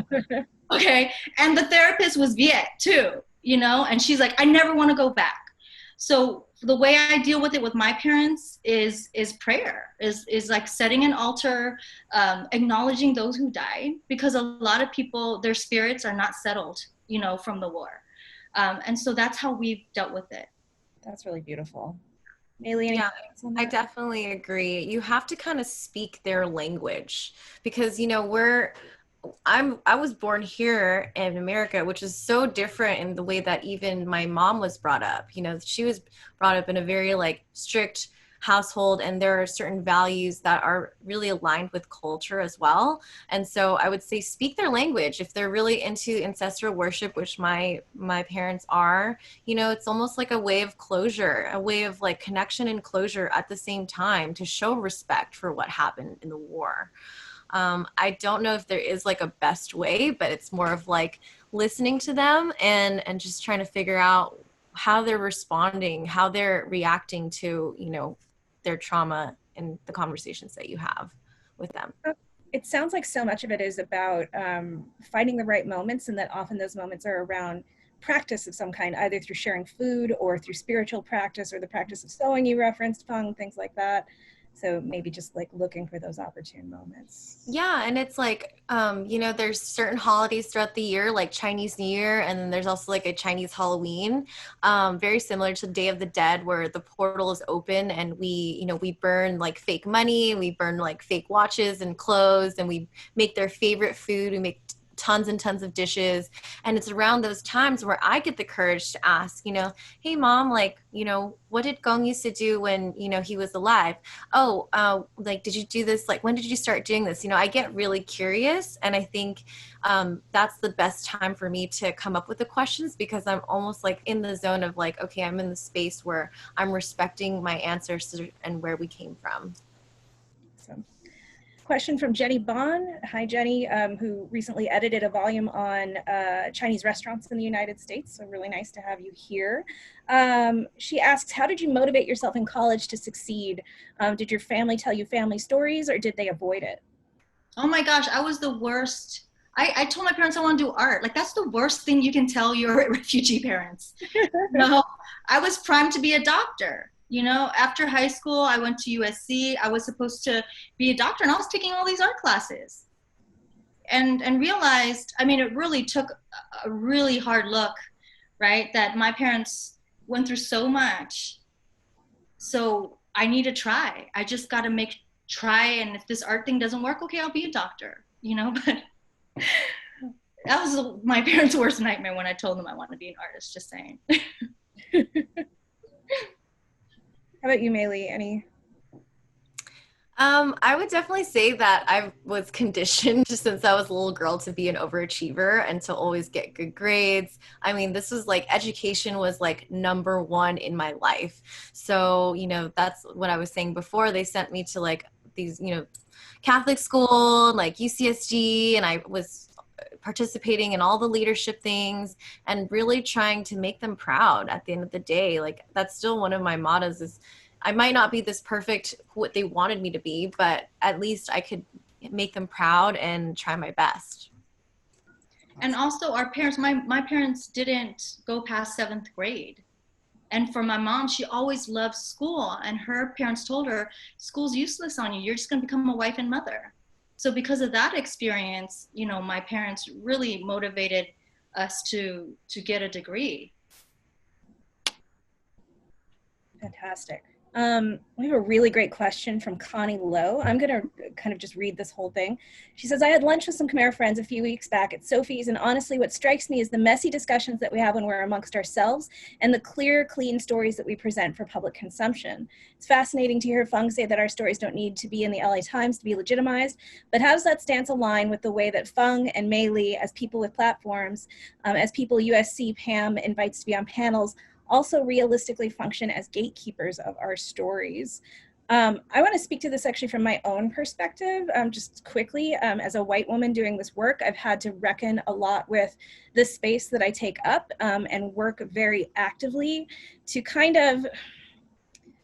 Okay. And the therapist was Viet too, and she's like, I never want to go back. So the way I deal with it with my parents is prayer, is like setting an altar, acknowledging those who died, because a lot of people, their spirits are not settled, from the war. And so that's how we've dealt with it. That's really beautiful. Maylee, yeah, I definitely agree. You have to kind of speak their language, because, I was born here in America, which is so different in the way that even my mom was brought up. She was brought up in a very like strict household, and there are certain values that are really aligned with culture as well. And so I would say speak their language. If they're really into ancestral worship, which my parents are, you know, it's almost like a way of closure, a way of like connection and closure at the same time, to show respect for what happened in the war. I don't know if there is like a best way, but it's more of like listening to them and just trying to figure out how they're responding, how they're reacting to, you know, their trauma and the conversations that you have with them. It sounds like so much of it is about finding the right moments, and that often those moments are around practice of some kind, either through sharing food or through spiritual practice or the practice of sewing you referenced, Fung, things like that. So maybe just like looking for those opportune moments. Yeah, and it's like, you know, there's certain holidays throughout the year, like Chinese New Year, and then there's also like a Chinese Halloween, very similar to Day of the Dead, where the portal is open and we, you know, we burn like fake money, we burn like fake watches and clothes, and we make their favorite food, we make tons and tons of dishes. And it's around those times where I get the courage to ask, you know, hey mom, like, you know, what did Gong used to do when, you know, he was alive? Oh, like, did you do this? Like, when did you start doing this? You know, I get really curious. And I think that's the best time for me to come up with the questions, because I'm almost like in the zone of like, okay, I'm in the space where I'm respecting my ancestors and where we came from. So, question from Jenny Bond. Hi, Jenny, who recently edited a volume on Chinese restaurants in the United States. So really nice to have you here. She asks, how did you motivate yourself in college to succeed? Did your family tell you family stories, or did they avoid it? Oh my gosh, I was the worst. I told my parents I want to do art. Like, that's the worst thing you can tell your refugee parents. No, I was primed to be a doctor. You know, after high school, I went to USC. I was supposed to be a doctor, and I was taking all these art classes. And realized, I mean, it really took a really hard look, right? That my parents went through so much. So I need to try. I just got to try. And if this art thing doesn't work, okay, I'll be a doctor, you know, but that was my parents' worst nightmare when I told them I wanted to be an artist, just saying. How about you, Maylee? Any? I would definitely say that I was conditioned since I was a little girl to be an overachiever and to always get good grades. I mean, this was like education was like number one in my life. So, you know, that's what I was saying before. They sent me to like these, you know, Catholic school, like UCSG, and I was participating in all the leadership things and really trying to make them proud at the end of the day. Like, that's still one of my mottos is I might not be this perfect what they wanted me to be, but at least I could make them proud and try my best. And also our parents, my parents didn't go past 7th grade. And for my mom, she always loved school, and her parents told her, school's useless on you. You're just going to become a wife and mother. So because of that experience, you know, my parents really motivated us to get a degree. Fantastic. We have a really great question from Connie Lowe. I'm going to kind of just read this whole thing. She says, I had lunch with some Khmer friends a few weeks back at Sophie's, and honestly, what strikes me is the messy discussions that we have when we're amongst ourselves and the clear, clean stories that we present for public consumption. It's fascinating to hear Fung say that our stories don't need to be in the LA Times to be legitimized, but how does that stance align with the way that Fung and Mei Li, as people with platforms, as people USC Pam invites to be on panels, also realistically function as gatekeepers of our stories? I want to speak to this actually from my own perspective, just quickly. As a white woman doing this work, I've had to reckon a lot with the space that I take up and work very actively to kind of,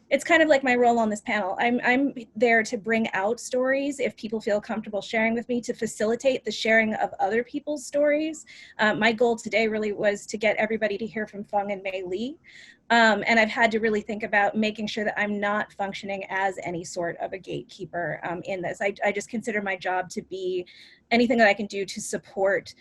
it's kind of like my role on this panel. I'm there to bring out stories if people feel comfortable sharing with me, to facilitate the sharing of other people's stories. My goal today really was to get everybody to hear from Fung and Mei Li. And I've had to really think about making sure that I'm not functioning as any sort of a gatekeeper in this. I just consider my job to be anything that I can do to support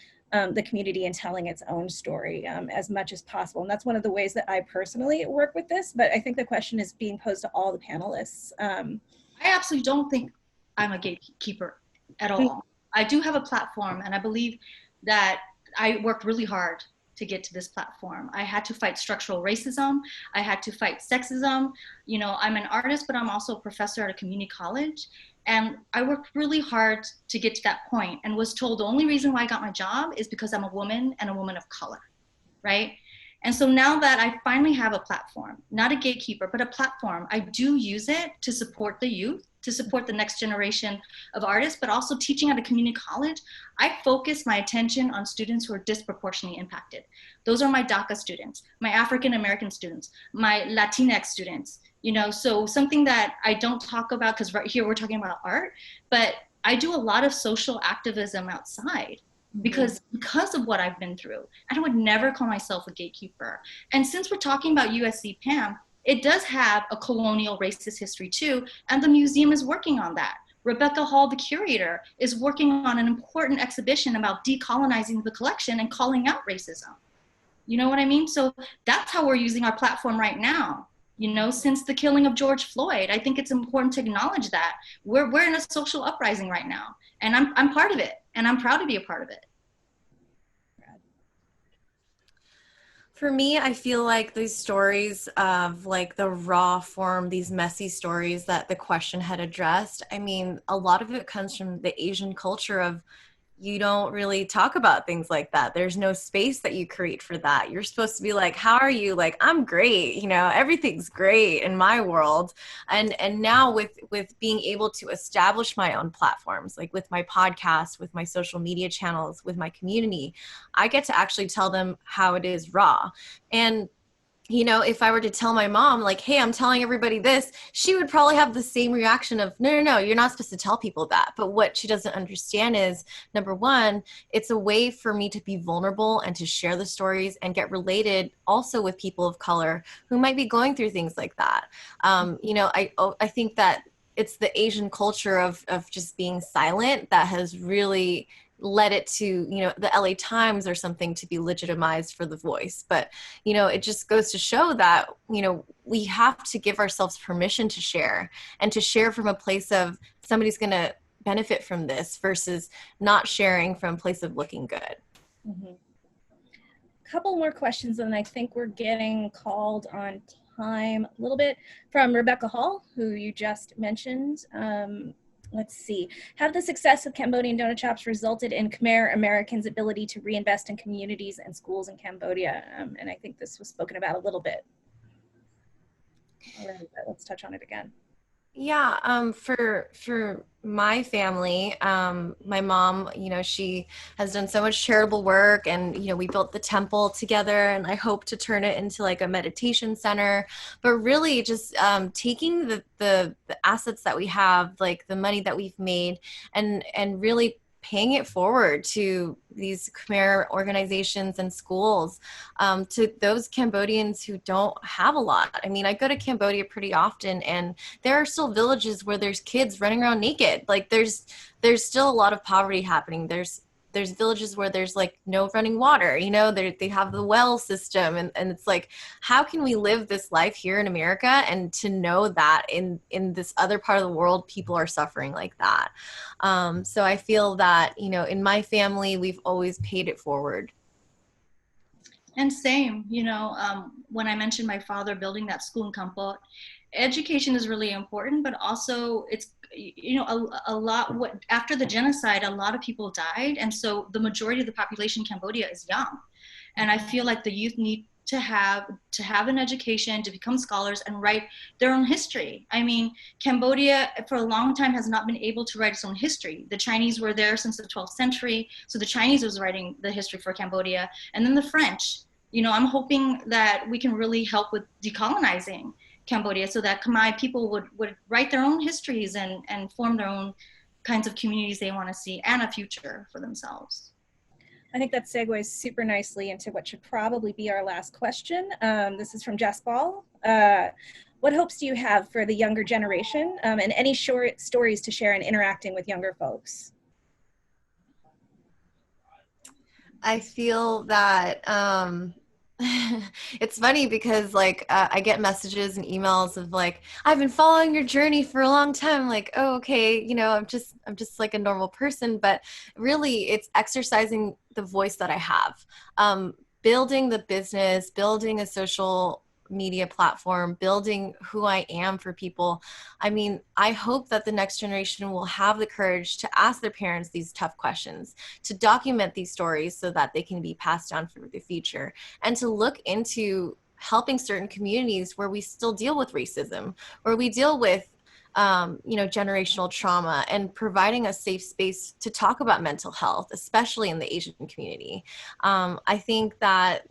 the community in telling its own story as much as possible. And that's one of the ways that I personally work with this, but I think the question is being posed to all the panelists. I absolutely don't think I'm a gatekeeper at all. I do have a platform, and I believe that I worked really hard to get to this platform. I had to fight structural racism. I had to fight sexism. You know, I'm an artist, but I'm also a professor at a community college. And I worked really hard to get to that point and was told the only reason why I got my job is because I'm a woman and a woman of color, right? And so now that I finally have a platform, not a gatekeeper, but a platform, I do use it to support the youth, to support the next generation of artists, but also teaching at a community college. I focus my attention on students who are disproportionately impacted. Those are my DACA students, my African American students, my Latinx students, you know, so something that I don't talk about, because right here we're talking about art, but I do a lot of social activism outside because of what I've been through. And I would never call myself a gatekeeper. And since we're talking about USC PAM, it does have a colonial racist history too, and the museum is working on that. Rebecca Hall, the curator, is working on an important exhibition about decolonizing the collection and calling out racism. You know what I mean? So that's how we're using our platform right now. You know, since the killing of George Floyd, I think it's important to acknowledge that we're in a social uprising right now, and I'm part of it, and I'm proud to be a part of it. For me, I feel like these stories of like the raw form, these messy stories that the question had addressed, I mean, a lot of it comes from the Asian culture of you don't really talk about things like that. There's no space that you create for that. You're supposed to be like, how are you? Like, I'm great. You know, everything's great in my world. And now with being able to establish my own platforms, like with my podcast, with my social media channels, with my community, I get to actually tell them how it is raw. And you know, if I were to tell my mom, like, hey, I'm telling everybody this, she would probably have the same reaction of, no, you're not supposed to tell people that. But what she doesn't understand is, number one, it's a way for me to be vulnerable and to share the stories and get related also with people of color who might be going through things like that. You know, I think that it's the Asian culture of just being silent that has really led it to, you know, the LA Times or something to be legitimized for the voice. But, you know, it just goes to show that, you know, we have to give ourselves permission to share and to share from a place of somebody's going to benefit from this versus not sharing from a place of looking good. Mm-hmm. Couple more questions, and I think we're getting called on time a little bit from Rebecca Hall, who you just mentioned. Let's see. Have the success of Cambodian donut shops resulted in Khmer Americans' ability to reinvest in communities and schools in Cambodia? And I think this was spoken about a little bit. All right, let's touch on it again. Yeah, for my family, my mom, you know, she has done so much charitable work, and you know, we built the temple together, and I hope to turn it into like a meditation center. But really, just taking the assets that we have, like the money that we've made, and really paying it forward to these Khmer organizations and schools, to those Cambodians who don't have a lot. I mean, I go to Cambodia pretty often, and there are still villages where there's kids running around naked. Like there's still a lot of poverty happening. There's villages where there's like no running water, you know, they have the well system, and it's like, how can we live this life here in America and to know that in this other part of the world, people are suffering like that. So I feel that, you know, in my family, we've always paid it forward. And same, you know, when I mentioned my father building that school in Kampot, education is really important, but also it's, you know, a lot, after the genocide, a lot of people died. And so the majority of the population in Cambodia is young. And I feel like the youth need to have an education, to become scholars and write their own history. I mean, Cambodia for a long time has not been able to write its own history. The Chinese were there since the 12th century. So the Chinese was writing the history for Cambodia, and then the French. You know, I'm hoping that we can really help with decolonizing Cambodia so that Khmer people would write their own histories and form their own kinds of communities they want to see and a future for themselves. I think that segues super nicely into what should probably be our last question. This is from Jess Ball. What hopes do you have for the younger generation, and any short stories to share in interacting with younger folks? I feel that it's funny because like I get messages and emails of like, I've been following your journey for a long time. I'm like, oh, okay, you know, I'm just like a normal person, but really it's exercising the voice that I have. building the business, building a social media platform, building who I am for people. I mean, I hope that the next generation will have the courage to ask their parents these tough questions, to document these stories so that they can be passed down for the future, and to look into helping certain communities where we still deal with racism, where we deal with generational trauma, and providing a safe space to talk about mental health, especially in the Asian community. I think that,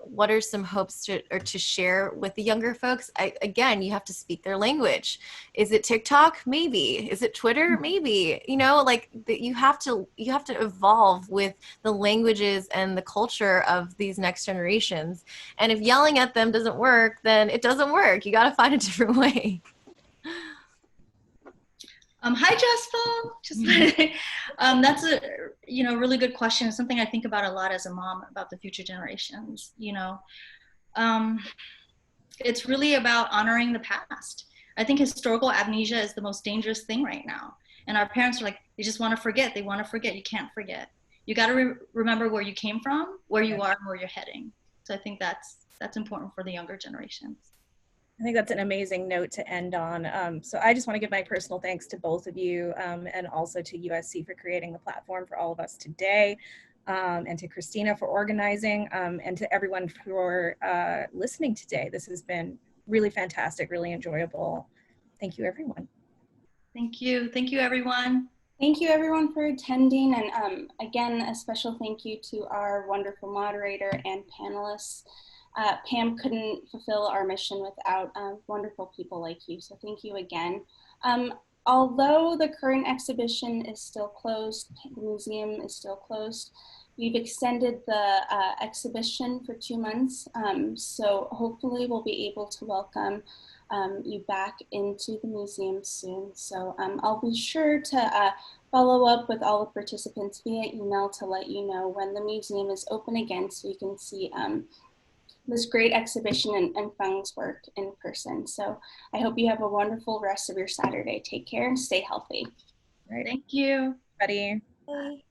what are some hopes to share with the younger folks? Again, you have to speak their language. Is it TikTok? Maybe. Is it Twitter? Maybe. You have to evolve with the languages and the culture of these next generations. And if yelling at them doesn't work, then it doesn't work. You got to find a different way. Hi, Jasper. That's a really good question. It's something I think about a lot as a mom about the future generations. It's really about honoring the past. I think historical amnesia is the most dangerous thing right now. And our parents are like, they just want to forget. They want to forget. You can't forget. You got to remember where you came from, where you are, and where you're heading. So I think that's important for the younger generations. I think that's an amazing note to end on. So I just want to give my personal thanks to both of you, and also to USC for creating the platform for all of us today, and to Christina for organizing, and to everyone for listening today. This has been really fantastic, really enjoyable. Thank you, everyone. Thank you. Thank you, everyone. Thank you, everyone, for attending. And again, a special thank you to our wonderful moderator and panelists. Pam couldn't fulfill our mission without wonderful people like you, so thank you again. Although the current exhibition is still closed, the museum is still closed, we've extended the exhibition for 2 months, so hopefully we'll be able to welcome you back into the museum soon. So I'll be sure to follow up with all the participants via email to let you know when the museum is open again, so you can see this great exhibition and Feng's work in person. So I hope you have a wonderful rest of your Saturday. Take care and stay healthy. Right. Thank you. Ready. Bye.